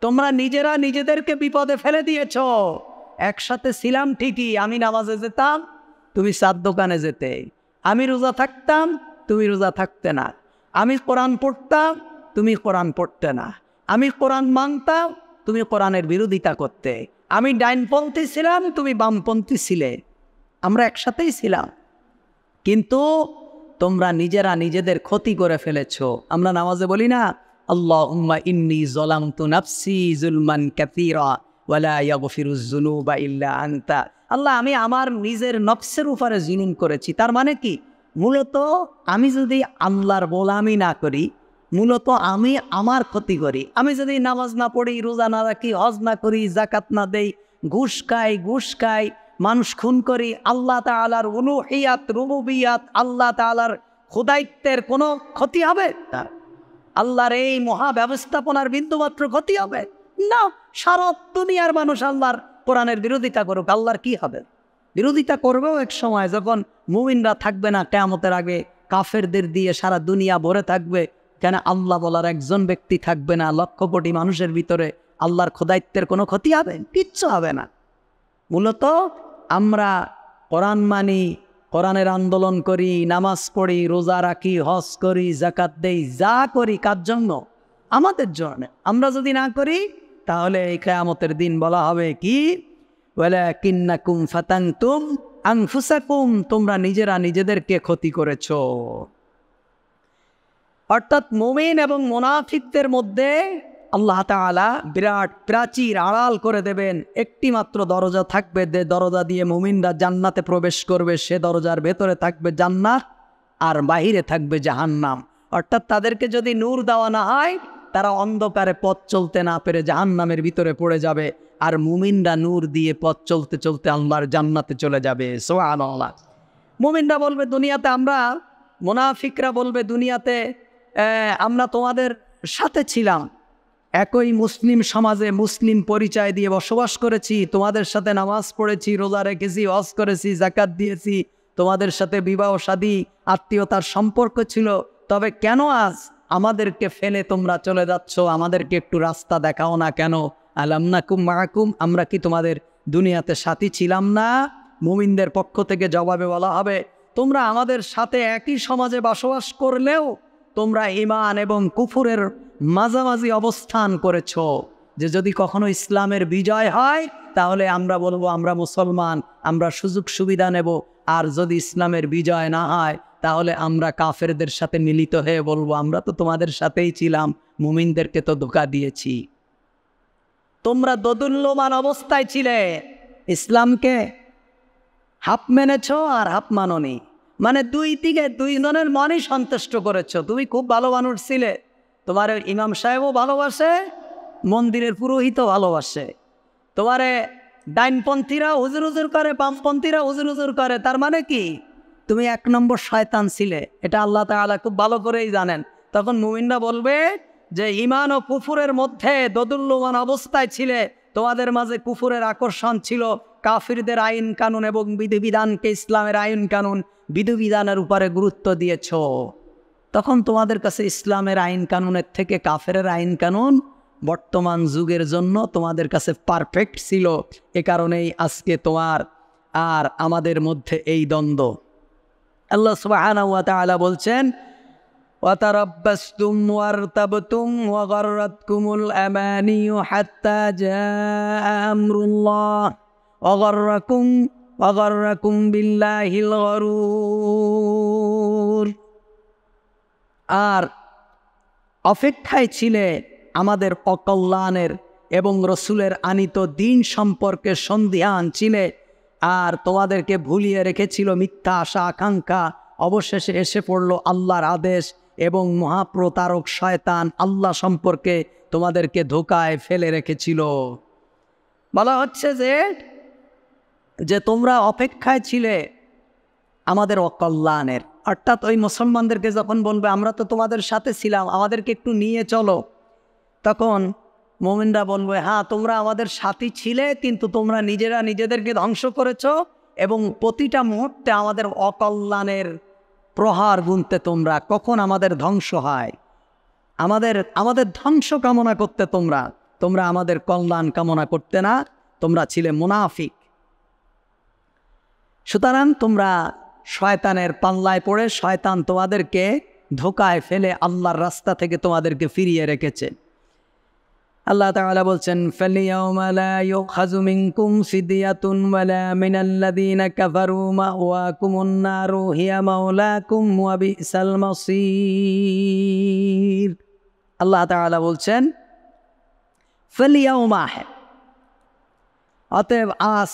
Speaker 1: তোমরা নিজেরা নিজেদেরকে বিপদে ফেলে দিয়েছ। একসাথে ছিলাম ঠিকই, আমি নামাজে যেতাম তুমি চার দোকানে যেতে, আমি রোজা থাকতাম তুমি রোজা থাকতে না, আমি কোরআন পড়তাম তুমি কোরআন পড়তে না, আমি কোরআন মানতাম তুমি কোরআনের বিরোধিতা করতে, আমি ডাইনপন্থী ছিলাম তুমি বামপন্থী ছিলে, আমরা একসাথেই ছিলাম, কিন্তু তোমরা নিজেরা নিজেদের ক্ষতি করে ফেলেছো। আমরা নামাজে বলি না আল্লাহুম্মা ইন্নী যালামতু নাফসি যুলমান কাসীরা ওয়া লা ইয়াগফিরুয যুনুবা ইল্লা আনতা, আল্লাহ আমি আমার নিজের নফসের উপরে জুলুম করেছি। তার মানে কি, মূলত আমি যদি আল্লাহর গোলামি না করি, মূলত আমি আমার ক্ষতি করি। আমি যদি নামাজ না পড়ি, রোজা না রাখি, হজ না করি, জাকাত না দেই, ঘুষ খাই, মানুষ খুন করি, আল্লাহ তাআলার উলুহিয়াত রুবুবিয়াত, আল্লাহ তাআলার খোদাইত্বের কোনো ক্ষতি হবে না? আল্লাহর এই মহা ব্যবস্থাপনার বিন্দুমাত্র ক্ষতি হবে না? সারা দুনিয়ার মানুষ আল্লাহর কোরআনের বিরোধিতা করুক, আল্লাহর কি হবে? বিরোধিতা করবেও এক সময়, যখন মুমিনরা থাকবে না, কিয়ামতের আগে কাফেরদের দিয়ে সারা দুনিয়া ভরে থাকবে। কেন আল্লাহ বলার একজন ব্যক্তি থাকবে না, লক্ষ কোটি মানুষের ভিতরে আল্লাহর খোদাইত্বের কোনো ক্ষতি হবে? কিচ্ছু হবে না। মূলত আমরা কোরআন মানি, কোরআনের আন্দোলন করি, নামাজ পড়ি, রোজা রাখি, হজ করি, জাকাত দেই, যা করি কার জন্য? আমাদের জন্য। আমরা যদি না করি তাহলে এই কিয়ামতের দিন বলা হবে কি, ওয়ালাকিন্নাকুম ফাতানতুম আনফুসাকুম, তোমরা নিজেরা নিজেদেরকে ক্ষতি করেছো। অর্থাৎ মুমিন এবং মুনাফিকদের মধ্যে আল্লাহ তাআলা বিরাট প্রাচীর আড়াল করে দেবেন। একটি মাত্র দরজা থাকবে, যে দরজা দিয়ে মুমিনরা জান্নাতে প্রবেশ করবে, সে দরজার ভেতরে থাকবে জান্নাত আর বাহিরে থাকবে জাহান্নাম। অর্থাৎ তাদেরকে যদি নূর দেওয়া না হয়, তারা অন্ধকারে পথ চলতে না পেরে জাহান্নামের ভিতরে পড়ে যাবে, আর মুমিনরা নূর দিয়ে পথ চলতে চলতে আল্লাহর জান্নাতে চলে যাবে। সুবহানাল্লাহ। মুমিনরা বলবে দুনিয়াতে আমরা, মুনাফিকরা বলবে দুনিয়াতে আমরা তোমাদের সাথে ছিলাম, একই মুসলিম সমাজে মুসলিম পরিচয় দিয়ে বসবাস করেছি, তোমাদের সাথে নামাজ পড়েছি, রোজা রেখেছি, হজ করেছি, জাকাত দিয়েছি, তোমাদের সাথে বিবাহ শাদী আত্মীয়তার সম্পর্ক ছিল, তবে কেন আজ আমাদেরকে ফেলে তোমরা চলে যাচ্ছ? আমাদেরকে একটু রাস্তা দেখাও না কেন? আলাম নাকুম মাআকুম, আমরা কি তোমাদের দুনিয়াতে সাথী ছিলাম না? মুমিনদের পক্ষ থেকে জবাবে বলা হবে, তোমরা আমাদের সাথে একই সমাজে বসবাস করলেও তোমরা ঈমান এবং কুফরের মাঝামাঝি অবস্থান করেছ। যে যদি কখনো ইসলামের বিজয় হয় তাহলে আমরা বলবো আমরা মুসলমান, আমরা সুযোগ সুবিধা নেব, আর যদি ইসলামের বিজয় না হয় তাহলে আমরা কাফেরদের সাথে মিলিত হয়ে বলবো আমরা তো তোমাদের সাথেই ছিলাম, মুমিনদেরকে তো ধোঁকা দিয়েছি। তোমরা দোদুল্যমান অবস্থায় ছিলে, ইসলামকে হাফ মেনেছ আর হাফ মাননি, মানে দুই দিকে দুই জনের মনই সন্তুষ্ট করেছ। তুমি খুব ভালো মানুষ ছিলে, তোমার ইমাম সাহেবও ভালোবাসে, মন্দিরের পুরোহিতও ভালোবাসে, তোমারে ডাইনপন্থীরা হুজুর হুজুর করে, বামপন্থীরা হুজুর হুজুর করে। তার মানে কি, তুমি এক নম্বর শয়তান ছিলে, এটা আল্লাহ তাআলা খুব ভালো করেই জানেন। তখন মুমিনরা বলবে যে ঈমান ও কুফুরের মধ্যে দোদুল্যমান অবস্থায় ছিলে, তোমাদের মাঝে কুফুরের আকর্ষণ ছিল, কাফিরদের আইন কানুন এবং বিধিবিধানকে ইসলামের আইন কানুন বিধিবিধানের উপরে গুরুত্ব দিয়েছ, তখন তোমাদের কাছে ইসলামের আইন কানুনের থেকে কাফেরের আইন কানুন বর্তমান যুগের জন্য তোমাদের কাছে পারফেক্ট ছিল। এ কারণেই আজকে তোমার আর আমাদের মধ্যে এই দ্বন্দ্ব। আল্লাহ সুবহানাহু ওয়া তাআলা বলছেন, وَتَرَبَّصْتُمْ وَارْتَبْتُمْ وَغَرَّتْكُمُ الْأَمَانِيُّ حَتَّى جَاءَ أَمْرُ اللَّهِ وَغَرَّكُمْ بِاللَّهِ الْغَرُورُ। আর অপেক্ষায় ছিলে আমাদের অকল্যাণের এবং রসুলের আনিত দিন সম্পর্কে সন্দিহান ছিলে, আর তোমাদেরকে ভুলিয়ে রেখেছিল মিথ্যা আশা আকাঙ্ক্ষা। অবশেষে এসে পড়ল আল্লাহর আদেশ এবং মহাপ্রতারক শয়তান আল্লাহ সম্পর্কে তোমাদেরকে ধোকায় ফেলে রেখেছিল। বলা হচ্ছে যে তোমরা অপেক্ষায় ছিলে আমাদের অকল্যাণের, অর্থাৎ ওই মুসলমানদেরকে যখন বলবে আমরা তো তোমাদের সাথে ছিলাম, আমাদেরকে একটু নিয়ে চলো, তখন মুমিনরা বলবে হ্যাঁ তোমরা আমাদের সাথী ছিলে, কিন্তু তোমরা নিজেরা নিজেদেরকে ধ্বংস করেছ এবং প্রতিটা মুহূর্তে আমাদের অকল্যাণের প্রহার গুনতে তোমরা, কখন আমাদের ধ্বংস হয়, আমাদের ধ্বংস কামনা করতে তোমরা আমাদের কল্যাণ কামনা করতে না, তোমরা ছিলে মুনাফিক। সুতরাং তোমরা শয়তানের পাল্লায় পড়ে শয়তান তোমাদেরকে ধোকায় ফেলে আল্লাহর রাস্তা থেকে তোমাদেরকে ফিরিয়ে রেখেছে। আল্লাহ তাআলা বলছেন, ফালিয়াউমা লা ইউখাযু মিনকুম ফিদিয়াতুন ওয়ালা মিনাল্লাযীনা কাফারু মাওয়াকুমুন নারু হিয়া মাওলাকুম ওয়া বিসাল মাসীর। আল্লাহ তাআলা বলছেন ফালিয়াউমা, অতএব আজ,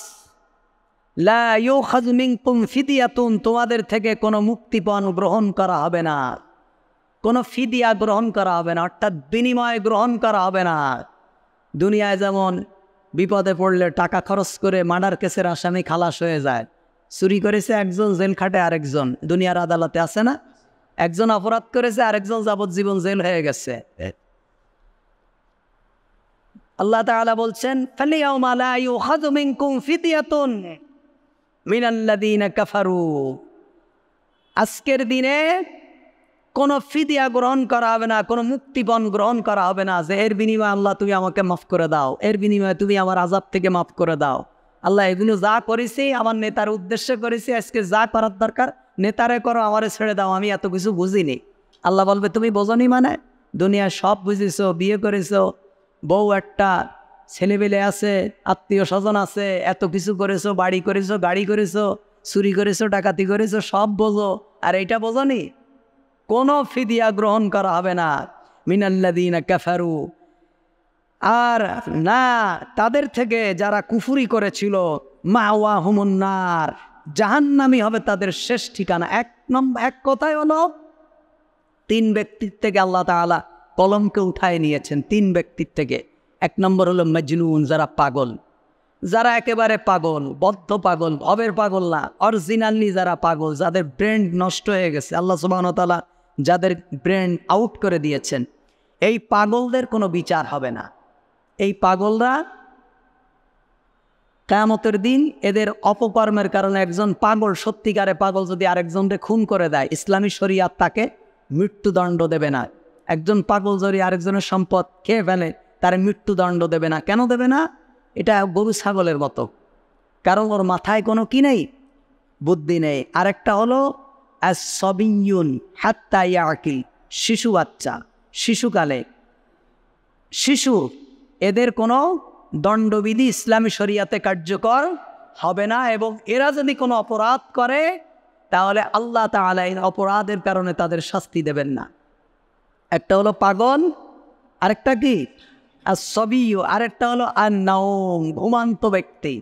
Speaker 1: লা ইউখাযু মিনকুম ফিদিয়াতুন, তোমাদের থেকে কোনো মুক্তিপণ গ্রহণ করা হবে না, কোনো ফিদিয়া গ্রহণ করা হবে না, অর্থাৎ বিনিময় গ্রহণ করা হবে না। দুনিয়ায় যেমন বিপদে পড়লে টাকা খরচ করে মার্ডার কেসের আসামি খালাস হয়ে যায়, চুরি করেছে একজন জেল খাটে আরেকজন, দুনিয়ার আদালতে আছে না, একজন অপরাধ করেছে আরেকজন যাবজ্জীবন জেল হয়ে গেছে। আল্লাহ তাআলা বলছেন ফালিয়াউমা লা ইউখাযু মিনকুম ফিদিয়াতুন মিনাল্লাযীনা কাফারু, আজকের দিনে কোনো ফিদিয়া গ্রহণ করা হবে না, কোনো মুক্তিপণ গ্রহণ করা হবে না যে এর বিনিময়ে আল্লাহ তুমি আমাকে মাফ করে দাও, এর বিনিময়ে তুমি আমার আযাব থেকে মাফ করে দাও। আল্লাহ এগুলো যা করেছি আমার নেতার উদ্দেশ্যে করেছি, আজকে যা করার দরকার নেতারে করো, আমারে ছেড়ে দাও, আমি এত কিছু বুঝিনি। আল্লাহ বলবে তুমি বোঝনি, মানে দুনিয়ায় সব বুঝেছো, বিয়ে করেছো, বউ একটা, ছেলেবেলে আছে, আত্মীয় স্বজন আছে, এত কিছু করেছো, বাড়ি করেছো, গাড়ি করেছো, চুরি করেছো, ডাকাতি করেছো, সব বোঝো, আর এইটা বোঝনি? কোনো ফিদিয়া গ্রহণ করা হবে না মিনাল্লাযীনা কাফারু, আর না তাদের থেকে যারা কুফরি করেছিল, মাওয়াহুমুন নার, জাহান্নামী হবে তাদের শেষ ঠিকানা। এক কথায় হলো তিন ব্যক্তির থেকে আল্লাহ তাআলা কলমকে উঠায় নিয়েছেন, তিন ব্যক্তির থেকে। এক নম্বর হলো মজনুন, যারা পাগল, যারা একেবারে পাগল, বদ্ধ পাগল, ভবের পাগল না, অরিজিনালি যারা পাগল, যাদের ব্রেন নষ্ট হয়ে গেছে, আল্লাহ সুবহানাহু ওয়া তাআলা যাদের ব্রেন আউট করে দিয়েছেন, এই পাগলদের কোনো বিচার হবে না। এই পাগলরা কিয়ামতের দিন এদের অপকর্মের কারণে, একজন পাগল, সত্যিকারে পাগল যদি আরেকজনকে খুন করে দেয়, ইসলামী শরিয়াত তাকে মৃত্যুদণ্ড দেবে না। একজন পাগল যদি আরেকজনের সম্পদ খেয়ে ফেলে তার মৃত্যুদণ্ড দেবে না। কেন দেবে না? এটা গরু ছাগলের মতো, কারণ ওর মাথায় কোনো কি নেই, বুদ্ধি নেই। আরেকটা হলো as-sabiyyun hatta ya'qil, শিশু বাচ্চা, শিশুকালে শিশু, এদের কোনো দণ্ডবিধি ইসলামী শরিয়াতে কার্যকর হবে না, এবং এরা যদি কোনো অপরাধ করে তাহলে আল্লাহ তাআলা এই অপরাধের কারণে তাদের শাস্তি দেবেন না। একটা হলো পাগল, আরেকটা কি as-sabiyyu, আরেকটা হলো an-nawm, ঘুমান্ত ব্যক্তি।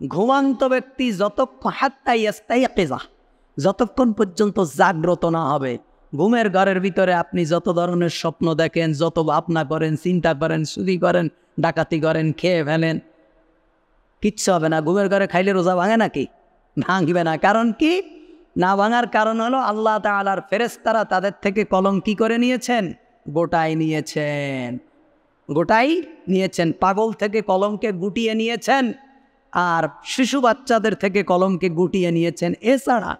Speaker 1: ঘুমান্ত ব্যক্তি যতক্ষণ হাত্তা ইয়াস্তাইকিযা, যতক্ষণ পর্যন্ত জাগ্রত না হবে। ঘুমের ঘরের ভিতরে আপনি যত ধরনের স্বপ্ন দেখেন, যত ভাবনা করেন, চিন্তা করেন, চুরি করেন, ডাকাতি করেন, খেয়ে ফেলেন, কিচ্ছু হবে না। ঘুমের ঘরে খাইলে রোজা ভাঙে নাকি? ভাঙবে না। কারণ কি? না ভাঙার কারণ হলো আল্লাহ তাআলার ফেরেশতারা তাদের থেকে কলম কি করে নিয়েছেন? গোটাই নিয়েছেন, গোটাই নিয়েছেন। পাগল থেকে কলমকে গুটিয়ে নিয়েছেন, আর শিশু বাচ্চাদের থেকে কলমকে গুটিয়ে নিয়েছেন। এছাড়া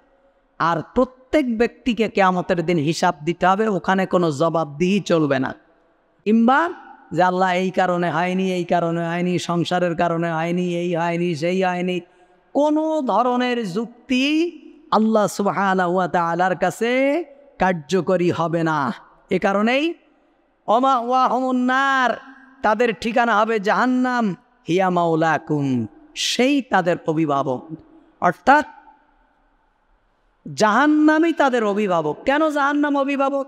Speaker 1: আর প্রত্যেক ব্যক্তিকে কিয়ামতের দিন হিসাব দিতে হবে, ওখানে কোনো জবাবদিহি চলবে না। কিংবা যে আল্লাহ এই কারণে হয়নি, এই কারণে হয়নি, সংসারের কারণে হয়নি, এই হয়নি, সেই হয়নি, কোনো ধরনের যুক্তি আল্লাহ সুবহানাহু ওয়া তাআলার কাছে কার্যকরী হবে না। এ কারণেই ওয়াহুমুন নার, তাদের ঠিকানা হবে জাহান্নাম, হিয়া মাওলাকুম, সেই তাদের অভিভাবক। অর্থাৎ জাহান্নামই তাদের অভিভাবক। কেন জাহান্নাম অভিভাবক?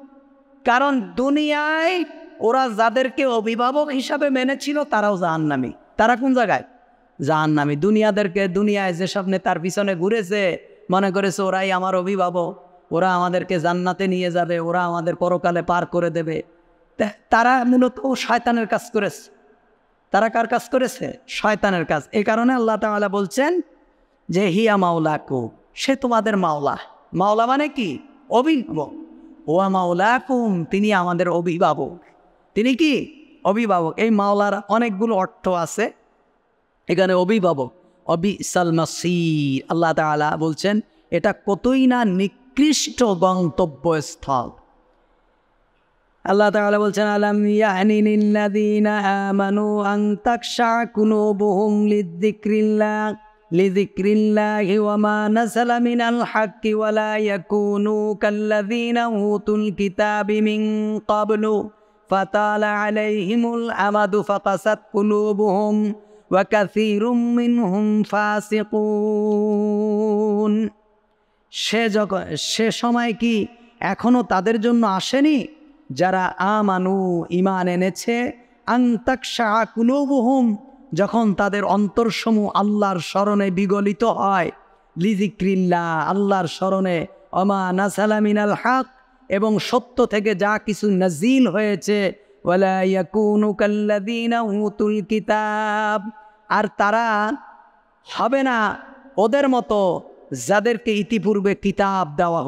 Speaker 1: কারণ দুনিয়ায় ওরা যাদেরকে অভিভাবক হিসাবে মেনেছিল তারাও জাহান্নামী। তারা কোন জায়গায়? জাহান্নামী। দুনিয়ায় যেসব নেতার পিছনে ঘুরেছে, মনে করেছে ওরাই আমার অভিভাবক, ওরা আমাদেরকে জান্নাতে নিয়ে যাবে, ওরা আমাদের পরকালে পার করে দেবে, তারা মূলত শয়তানের কাজ করেছে। তারা কার কাজ করেছে? শয়তানের কাজ। এই কারণে আল্লাহ তাআলা বলছেন যে হিয়া মাওলাকুম, সে তোমাদের মাওলা। মাওলা মানে কি? অভিভাবক। ওয়া মাওলাকুম, তিনি আমাদের অভিভাবক। তিনি কি? অভিভাবক। এই মাওলার অনেকগুলো অর্থ আছে। এখানে অভিভাবক, অবিসাল মাসির, আল্লাহ তাআলা বলছেন এটা কতই না নিকৃষ্ট গন্তব্যস্থল। আল্লাহ তাআলা বলছেন আলাম ইয়ানি লিল্লাযীনা আমানু আন তাখশা কুলুবুহুম লিযিকরিল্লাহি ওয়া মা নাযালা মিনাল হাক্কি ওয়া লা ইয়াকুনু কাল্লাযীনা উতুল কিতাবি মিন ক্বাবলু ফাতালা আলাইহিমুল আমাদু ফাকাসাত কুলুবুহুম ওয়া কাসীরুম মিনহুম ফাসিকুন। সে সময় কি এখনো তাদের জন্য আসেনি যারা আমানু, ঈমান এনেছে, আন তাখশা কুলুবুহুম, যখন তাদের অন্তরসমূহ আল্লাহর স্মরণে বিগলিত হয়, লিযিকরিল্লাহ, আল্লাহর স্মরণে, ওয়া মা নাযালা মিনাল হক, এবং সত্য থেকে যা কিছু নাজিল হয়েছে, ওয়ালা ইয়াকুনু কাল্লাযীনা উতুল কিতাব, আর তারা হবে না ওদের মতো যাদেরকে ইতিপূর্বে কিতাব দেওয়া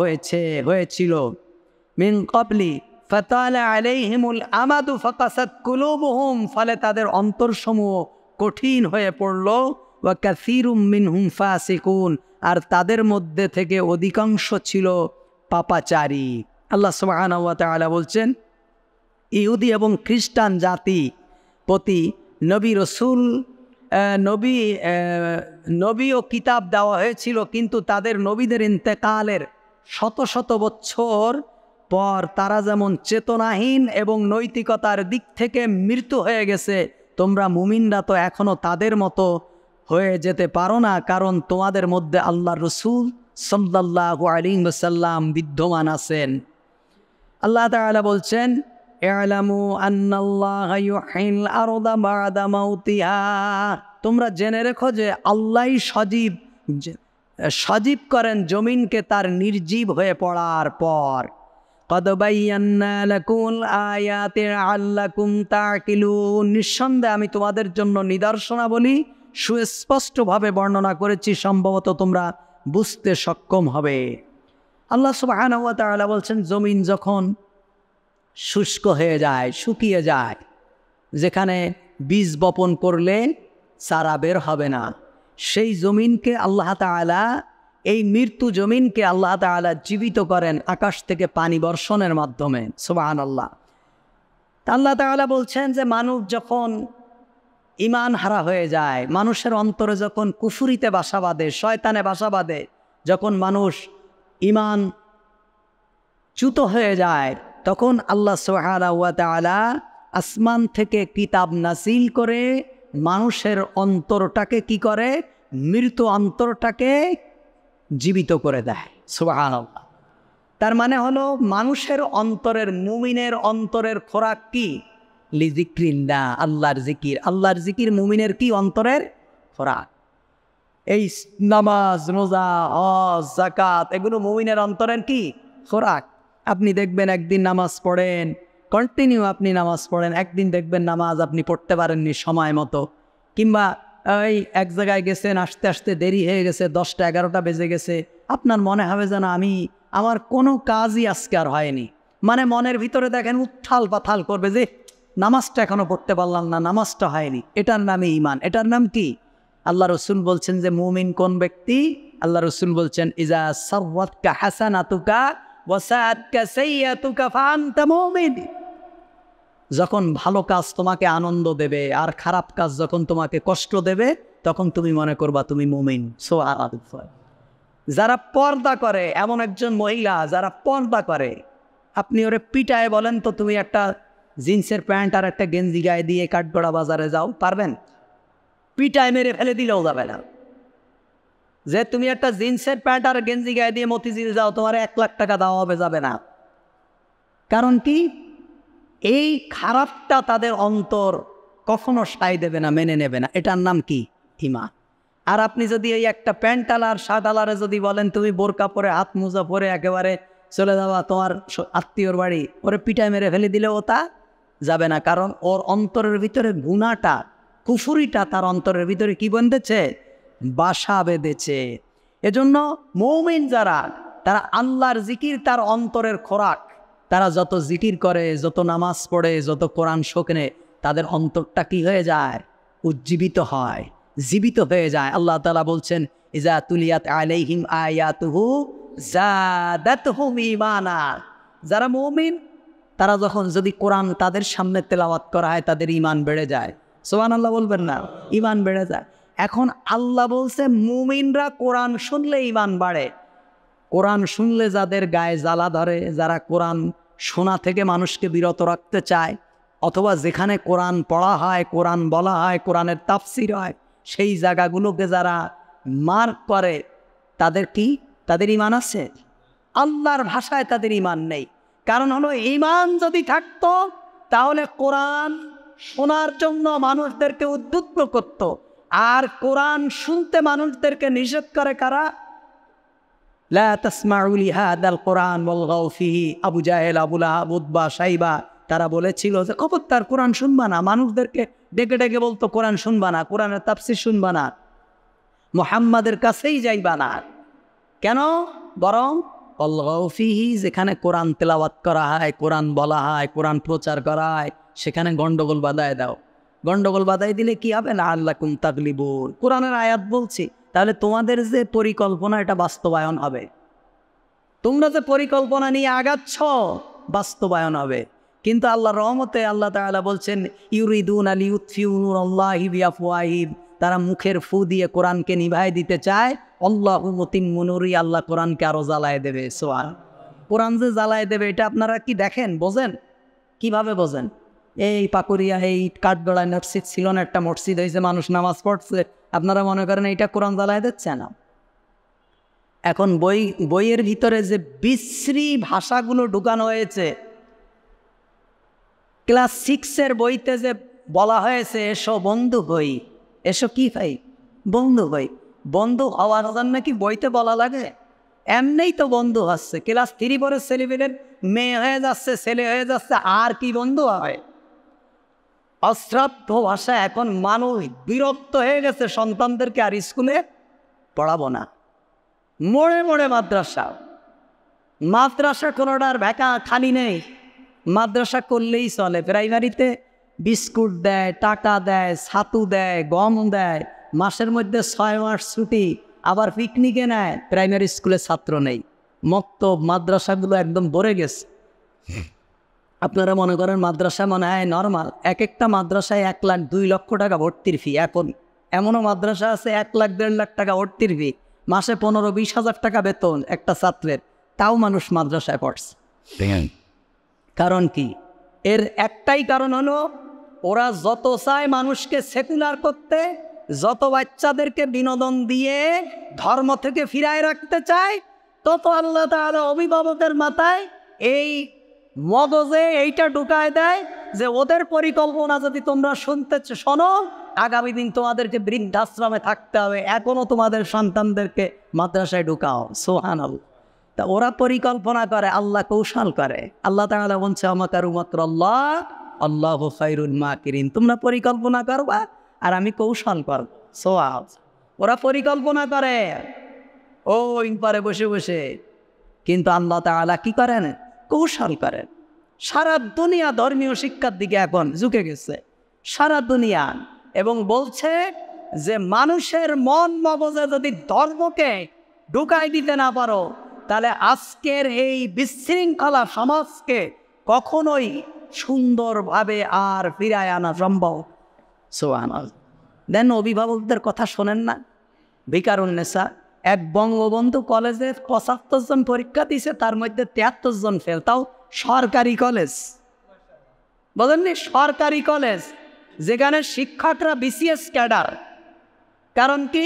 Speaker 1: হয়েছিল, মিন ক্বাবলি ফাতালা আলাইহিমুল আমাদু ফাকাসাত কুলুবুহুম, ফলে তাদের অন্তরসমূহ কঠিন হয়ে পড়ল, ওয়া কাসীরুম মিনহুম ফাসিকুন, আর তাদের মধ্যে থেকে অধিকাংশ ছিল পাপাচারী। আল্লাহ সুবহানাহু ওয়া তাআলা বলছেন ইহুদি এবং খ্রিস্টান জাতি প্রতি নবী ও কিতাব দেওয়া হয়েছিল, কিন্তু তাদের নবীদের ইন্তেকালের শত শত বছর পর তারা যেমন চেতনাহীন এবং নৈতিকতার দিক থেকে মৃত্যু হয়ে গেছে, তোমরা মুমিনরা তো এখনো তাদের মতো হয়ে যেতে পারো না, কারণ তোমাদের মধ্যে আল্লাহর রাসূল সাল্লাল্লাহু আলাইহি ওয়াসাল্লাম বিদ্যমান আছেন। আল্লাহ তাআলা বলছেন ই'লামু আন্নাল্লাহা ইউহয়িল আরদা বা'দা মাউতিহা, তোমরা জেনে রেখো যে আল্লাহই সজীব করেন জমিনকে তার নির্জীব হয়ে পড়ার পর। কদ বায়্যানা লাকুল আয়াতি লাআল্লাকুম তা'কিলুন, নিঃসন্দেহে আমি তোমাদের জন্য নিদর্শনাবলী সুস্পষ্টভাবে বর্ণনা করেছি, সম্ভবত তোমরা বুঝতে সক্ষম হবে। আল্লাহ সুবহানাহু ওয়া তাআলা বলছেন জমিন যখন শুষ্ক হয়ে যায়, শুকিয়ে যায়, যেখানে বীজ বপন করলে চারা বের হবে না, সেই জমিনকে আল্লাহ তাআলা, এই মৃত্যু জমিনকে আল্লাহ তাআলা জীবিত করেন আকাশ থেকে পানি বর্ষণের মাধ্যমে। সুবহানাল্লাহ। আল্লাহ তাআলা বলছেন যে মানুষ যখন ঈমান হারা হয়ে যায়, মানুষের অন্তরে যখন কুফরিতে বাসা বাঁধে, শয়তানে বাসা বাঁধে, যখন মানুষ ঈমান চ্যুত হয়ে যায়, তখন আল্লাহ সুবহানাহু ওয়া তাআলা আসমান থেকে কিতাব নাযিল করে মানুষের অন্তরটাকে কি করে? মৃত অন্তরটাকে জীবিত করে দেয়। সুবহানাল্লাহ। তার মানে হলো মানুষের অন্তরের, মুমিনের অন্তরের খোরাক কি? লিযিকরিল্লাহ, আল্লাহর জিকির। আল্লাহর জিকির মুমিনের কি? অন্তরের খোরাক। এই নামাজ, রোজা, হজ, যাকাত, এগুলো মুমিনের অন্তরের কি? খোরাক। আপনি দেখবেন একদিন নামাজ পড়েন, কন্টিনিউ আপনি নামাজ পড়েন, একদিন দেখবেন নামাজ আপনি পড়তে পারেননি সময় মতো, কিংবা এই এক জায়গায় গেছেন, আসতে আসতে দেরি হয়ে গেছে, 10টা 11টা বেজে গেছে, আপনার মনে হবে যেন আমার কোনো কাজই আজকে আর হয়নি, মানে মনের ভিতরে দেখেন উত্থাল পাথাল করবে যে নামাজটা এখনো পড়তে পারলাম না, নামাজটা হয়নি। এটার নামে ইমান। এটার নাম কি? আল্লাহ রসুল বলছেন যে মুমিন কোন ব্যক্তি? আল্লাহ রসুল বলছেন ইজা সাররাতকা হাসানাতুকা ওয়া সাআতকা সাইয়্যাতুকা ফাআনতা মুমিন। যখন ভালো কাজ তোমাকে আনন্দ দেবে আর খারাপ কাজ যখন তোমাকে কষ্ট দেবে, তখন তুমি মনে করবা তুমি মুমিন। সুবহানাল্লাহ। যারা পর্দা করে, এমন একজন মহিলা যারা পর্দা করে, আপনি ওরে পিটায় বলেন তো তুমি একটা জিন্সের প্যান্ট আর একটা গেঞ্জি গায়ে দিয়ে কাঠগড়া বাজারে যাও, পারবেন? পিটায় মেরে ফেলে দিলেও যাবে না। যে তুমি একটা জিন্সের প্যান্ট আর গেঞ্জি গায়ে দিয়ে মতিঝিল যাও, তোমার 1 লাখ টাকা দেওয়া হবে, যাবে না। কারণ কি? এই খারাপটা তাদের অন্তর কখনো সায় দেবে না, মেনে নেবে না। এটার নাম কি? ঈমান। আর আপনি যদি এই একটা প্যান্ট আলার শার্ট আলারে যদি বলেন তুমি বোরকা পরে হাত মোজা পরে একেবারে চলে যাওয়া তোমার আত্মীয়র বাড়ি, ওরে পিটায় মেরে ফেলে দিলে ও তা যাবে না। কারণ ওর অন্তরের ভিতরে গুনাহটা, কুফুরিটা তার অন্তরের ভিতরে কি বেঁধেছে? বাসা বেঁধেছে। এজন্য মুমিন যারা, তারা আল্লাহর জিকির তার অন্তরের খোরাক। তারা যত জিকির করে, যত নামাজ পড়ে, যত কোরআন শোনে, তাদের অন্তরটা কি হয়ে যায়? উজ্জীবিত হয়, জীবিত হয়ে যায়। আল্লাহ তাআলা বলছেন ইজা তুলিয়াত আলাইহিম আয়াতুহু যাদাতহুম ঈমানা। যারা মুমিন তারা যখন যদি কোরআন তাদের সামনে তেলাওয়াত করা হয়, তাদের ঈমান বেড়ে যায়। সুবহানাল্লাহ বলবেন না? ঈমান বেড়ে যায়। এখন আল্লাহ বলছে মুমিনরা কোরআন শুনলে ঈমান বাড়ে। কোরআন শুনলে যাদের গায়ে জ্বালা ধরে, যারা কোরআন শোনা থেকে মানুষকে বিরত রাখতে চায়, অথবা যেখানে কোরআন পড়া হয়, কোরআন বলা হয়, কোরআনের তাফসির হয়, সেই জায়গাগুলোকে যারা মার্ক করে, তাদের কি? তাদের ঈমান আছে? আল্লাহর ভাষায় তাদের ঈমান নেই। কারণ হলো ঈমান যদি থাকতো তাহলে কোরআন শোনার জন্য মানুষদেরকে উদ্বুদ্ধ করত। আর কোরআন শুনতে মানুষদেরকে নিষেধ করে কারা? লা তাসমাউ লিহাদাল কোরআন ওয়ালগাউ ফিহি। আবু জাহেল, আবু লাহাব, উতবা, শাইবা তারা বলেছিল যে খবরদার কোরআন শুনবা না। মানুষদেরকে ডেকে ডেকে বলতো কোরআন শুনবা না, কোরআনের তাফসীর শুনবা না, মুহাম্মাদের কাছেই যাইবা না। কেন? বরং ওয়ালগাউ ফিহি, যেখানে কোরআন তেলাওয়াত করা হয়, কোরআন বলা হয়, কোরআন প্রচার করা হয়, সেখানে গন্ডগোল বাধায় দাও। গন্ডগোল বাধাই দিলে কি হবে? লাআল্লাকুম তাগলিবুন। কোরআনের আয়াত বলছি, তাহলে তোমাদের যে পরিকল্পনা, এটা বাস্তবায়ন হবে। তোমরা যে পরিকল্পনা নিয়ে আগাচ্ছ, বাস্তবায়ন হবে। কিন্তু আল্লাহর রহমতে আল্লাহ তাআলা বলছেন ইউরিদুনা লিইউতফিউ নূরাল্লাহি বিআফওয়াহিহিম। তারা মুখের ফু দিয়ে কোরআনকে নিভায় দিতে চায়। আল্লাহু মুতিম্মু নূরি, আল্লাহ কোরআনকে আরো জ্বালায় দেবে। সুবহান। কোরআন যে জ্বালায় দেবে, এটা আপনারা কি দেখেন, বোঝেন? কিভাবে বোঝেন? এই পাকুরিয়া, এই কাঠগড়ায় মসজিদ ছিল না, একটা মসজিদ হয়েছে, মানুষ নামাজ পড়ছে, আপনারা মনে করেন এইটা কোরআন জ্বালায় দিচ্ছে না? এখন বইয়ের ভিতরে যে বিশ্রী ভাষাগুলো ঢুকানো হয়েছে, ক্লাস 6-এর বইতে যে বলা হয়েছে এসো বন্ধু হই, এসো কি ভাই? বন্ধু হই। বন্ধু হওয়ার জন্য কি বইতে বলা লাগে? এমনিই তো বন্ধু হচ্ছে। ক্লাস 3 পরে ছেলেমেয়ের মেয়ে হয়ে যাচ্ছে, ছেলে হয়ে যাচ্ছে, আর কি বন্ধু হয়? অশ্রাব্য ভাষা। এখন মানুষ বিরক্ত হয়ে গেছে, সন্তানদেরকে আর স্কুলে পড়াবো না। মোড়ে মোড়ে মাদ্রাসা। মাদ্রাসা কোনোটার ভেকা খালি নেই। মাদ্রাসা করলেই চলে। প্রাইমারিতে বিস্কুট দেয়, টাকা দেয়, ছাতু দেয়, গম দেয়, মাসের মধ্যে 6 মাস ছুটি, আবার পিকনিকে নেয়। প্রাইমারি স্কুলে ছাত্র নেই। মক্তব মাদ্রাসাগুলো একদম ভরে গেছে। আপনারা মনে করেন মাদ্রাসা মনে হয় নর্মাল। এক একটা মাদ্রাসায় 1 লাখ 2 লক্ষ টাকা ভর্তির ফি। এখন এমনও মাদ্রাসা আছে 1 লাখ 1.5 লাখ টাকা ভর্তির ফি, মাসে 15-20 হাজার টাকা বেতন একটা ছাত্রের, তাও মানুষ মাদ্রাসায় পড়ছে। কারণ কি? এর একটাই কারণ হলো ওরা যত চায় মানুষকে সেকুলার করতে, যত বাচ্চাদেরকে বিনোদন দিয়ে ধর্ম থেকে ফিরায় রাখতে চায়, তত আল্লাহ তাআলা অভিভাবকের মাথায় এই মগজে এইটা ঢুকায় দেয় যে ওদের পরিকল্পনা যদি তোমরা শুনতে শোনো, আগামী দিন তোমাদেরকে বৃদ্ধাশ্রমে থাকতে হবে, এখনো তোমাদের সন্তানদেরকে মাদ্রাসায় ঢুকাও। সুবহানাল্লাহ। তা ওরা পরিকল্পনা করে, আল্লাহ কৌশল করে। আল্লাহ তাআলা বলছে আমাকারু মাকরাল্লাহ আল্লাহু খায়রুল মাকিরিন। তোমরা পরিকল্পনা করবা আর আমি কৌশল করব। সোয়াব। ওরা পরিকল্পনা করে ওই পারে বসে বসে, কিন্তু আল্লাহ তাআলা কি করেন? কৌশল করেন। সারা দুনিয়া ধর্মীয় শিক্ষার দিকে এখন ঝুঁকে গেছে, সারা দুনিয়া। এবং বলছে যে মানুষের মন মগজে যদি ধর্মকে ঢুকাই দিতে না পারো, তাহলে আজকের এই বিশৃঙ্খলা সমাজকে কখনোই সুন্দরভাবে আর ফিরায় আনা সম্ভব। সুবহানাল্লাহ। দেন অভিভাবকদের কথা শোনেন না। ভিকারুন্নেসা এক বঙ্গবন্ধু কলেজে ৭৫ জন পরীক্ষা দিয়েছে, তার মধ্যে ৭৩ জন ফেল, তাও সরকারি কলেজ। বলেননি, সরকারি কলেজ, যেখানে শিক্ষকরা বিসিএস ক্যাডার। কারণ কি?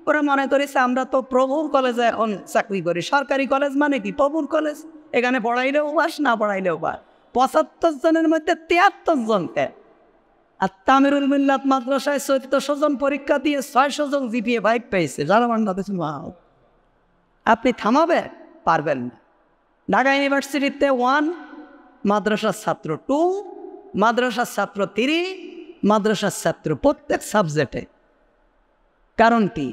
Speaker 1: ওরা মনে করেছে আমরা তো প্রভুর কলেজে এখন চাকরি করি। সরকারি কলেজ মানে কি? প্রভুর কলেজ, এখানে পড়াইলেও পাস, না পড়াইলেও পাস। ৭৫ জনের মধ্যে ৭৩ জন ফেল। আর তামিরুল মিল্লাত মাদ্রাসায় ১৪০০ জন পরীক্ষা দিয়ে ৬০০ জন জিপিএ 5 পেয়েছে। যারা বাংলাদেশ, আপনি থামাবে পারবেন না। ঢাকা ইউনিভার্সিটিতে 1 মাদ্রাসার ছাত্র, 2 মাদ্রাসার ছাত্র, 3 মাদ্রাসার ছাত্র, প্রত্যেক সাবজেক্টে। কারণ কি?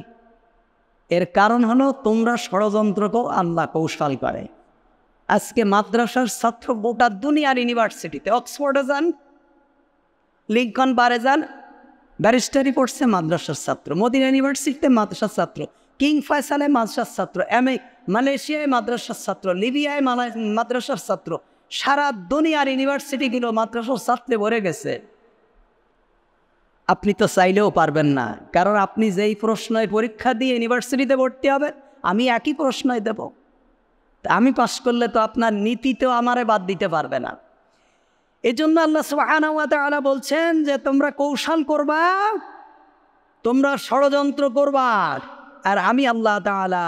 Speaker 1: এর কারণ হলো তোমরা ষড়যন্ত্রকেও আল্লাহ কৌশল করে। আজকে মাদ্রাসার ছাত্র গোটা দুনিয়ার ইউনিভার্সিটিতে, অক্সফোর্ডে যান, লিঙ্কন বারে যান, ব্যারিস্টারি পড়ছে মাদ্রাসার ছাত্র, মদিনা ইউনিভার্সিটিতে মাদ্রাসার ছাত্র, কিং ফয়সালে মাদ্রাসার ছাত্র, মালয়েশিয়ায় মাদ্রাসার ছাত্র, লিবিয়ায় মাদ্রাসার ছাত্র, সারা দুনিয়ার ইউনিভার্সিটিগুলো মাদ্রাসার ছাত্রে ভরে গেছে। আপনি তো চাইলেও পারবেন না, কারণ আপনি যেই প্রশ্নয় পরীক্ষা দিয়ে ইউনিভার্সিটিতে ভর্তি হবেন, আমি একই প্রশ্নই দেব। আমি পাশ করলে তো আপনার নীতিতেও আমারে বাদ দিতে পারবে না। এই জন্য আল্লাহ সুবহানাহু ওয়া তাআলা বলছেন যে তোমরা কৌশল করবা, তোমরা ষড়যন্ত্র করবা, আর আমি আল্লাহ তাআলা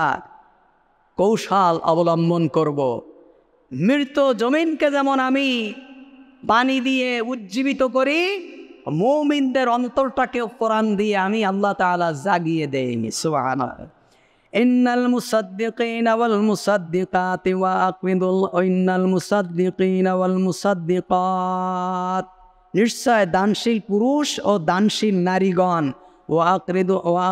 Speaker 1: কৌশল অবলম্বন করব। মৃত জমিনকে যেমন আমি পানি দিয়ে উজ্জীবিত করি, মুমিনদের অন্তরটাকেও কোরআন দিয়ে আমি আল্লাহ তাআলা জাগিয়ে দেই। সুবহানাল্লাহ। ইন্নাল মুসাদ্দিকিনা ওয়াল মুসাদ্দিকাতি ওয়া আকিদুল ইন্নাল মুসাদ্দিকিনা ওয়াল মুসাদ্দিকাত, নিশ্চয় দানশীল পুরুষ ও দানশীল নারীগণ, ওয়া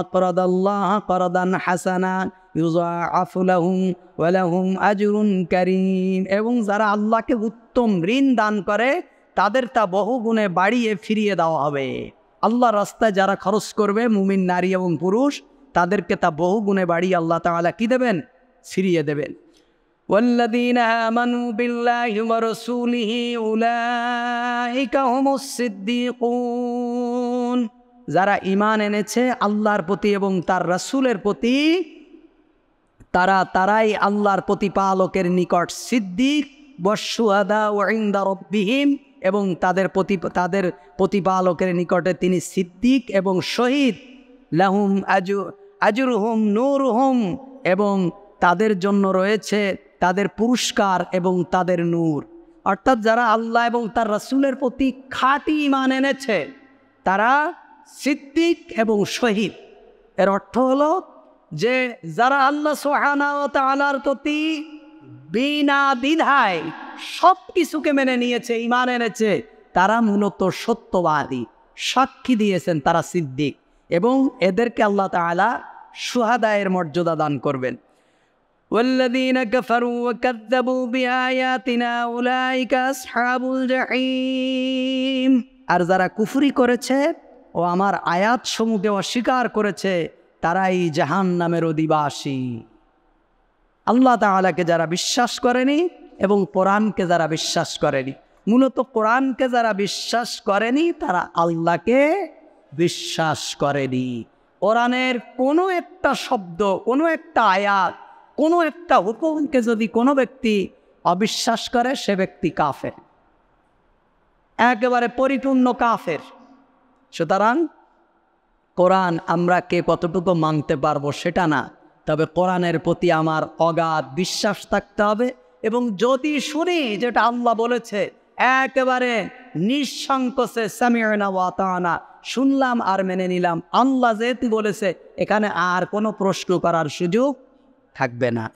Speaker 1: আকরাদাল্লাহ করদান হাসানা ইউযাআফু লাহুম ওয়া লাহুম আজরুন কারীম, এবং যারা আল্লাহকে উত্তম ঋণ দান করে তাদের তা বহুগুণে বাড়িয়ে ফিরিয়ে দেওয়া হবে। আল্লাহর রাস্তায় যারা খরচ করবে, মুমিন নারী এবং পুরুষ, তাদেরকে তা বহুগুণে বাড়িয়ে আল্লাহ তাআলা কি দেবেন? ফিরিয়ে দেবেন। ওয়াল্লাযীনা আমানু বিল্লাহি ওয়া রাসূলিহি উলাইকা হুমুস সিদ্দীকুন, যারা ঈমান এনেছে আল্লাহর প্রতি এবং তার রাসূলের প্রতি, তারাই আল্লাহর প্রতিপালকের নিকট সিদ্দিক, ওয়াশ-শুহাদা ওয়া ইনদা রাব্বিহিম, এবং তাদের প্রতিপালকের নিকটে তিনি সিদ্দিক এবং শহীদ। লাহুম আজরুহুম নূরুহুম, এবং তাদের জন্য রয়েছে তাদের পুরস্কার এবং তাদের নূর। অর্থাৎ যারা আল্লাহ এবং তার রাসূলের প্রতি খাঁটি ঈমান এনেছে তারা সিদ্দিক এবং শহীদ। এর অর্থ হলো যে যারা আল্লাহ সুবহানাহু ওয়া তাআলার প্রতি বিনা দ্বিধায় সব কিছুকে মেনে নিয়েছে, ঈমান এনেছে, তারা মূলত সত্যবাদী, সাক্ষী দিয়েছেন, তারা সিদ্দিক, এবং এদেরকে আল্লাহ তাআলা শুহাদায়ের মর্যাদা দান করবেন। ওয়াল্লাযীনা কাফারু ওয়া কাযযাবু বিআয়াতিনা উলাইকা আসহাবুল জাহিম, আর যারা কুফরি করেছে ও আমার আয়াতসমূহকে অস্বীকার করেছে তারাই জাহান্নামের অধিবাসী। আল্লাহ তাআলাকে যারা বিশ্বাস করেনি এবং কোরআনকে যারা বিশ্বাস করেনি, মূলত কোরআনকে যারা বিশ্বাস করেনি তারা আল্লাহকে বিশ্বাস করেনি। কোরআনের কোনো একটা শব্দ, কোনো একটা আয়াত, কোনো একটা হুকুমকে যদি কোনো ব্যক্তি অবিশ্বাস করে, সে ব্যক্তি কাফের, একেবারে পরিপূর্ণ কাফের। সুতরাং কোরআন আমরা কে কতটুকু মানতে পারবো সেটা না, তবে কোরআনের প্রতি আমার অগাধ বিশ্বাস থাকতে হবে, এবং যদি শুনি যেটা আল্লাহ বলেছে একেবারে নিঃসংকোচে সামি'না ওয়া আতা'না, শুনলাম আর মেনে নিলাম। আল্লাহ যেহেতু বলেছে, এখানে আর কোনো প্রশ্ন করার সুযোগ থাকবে না।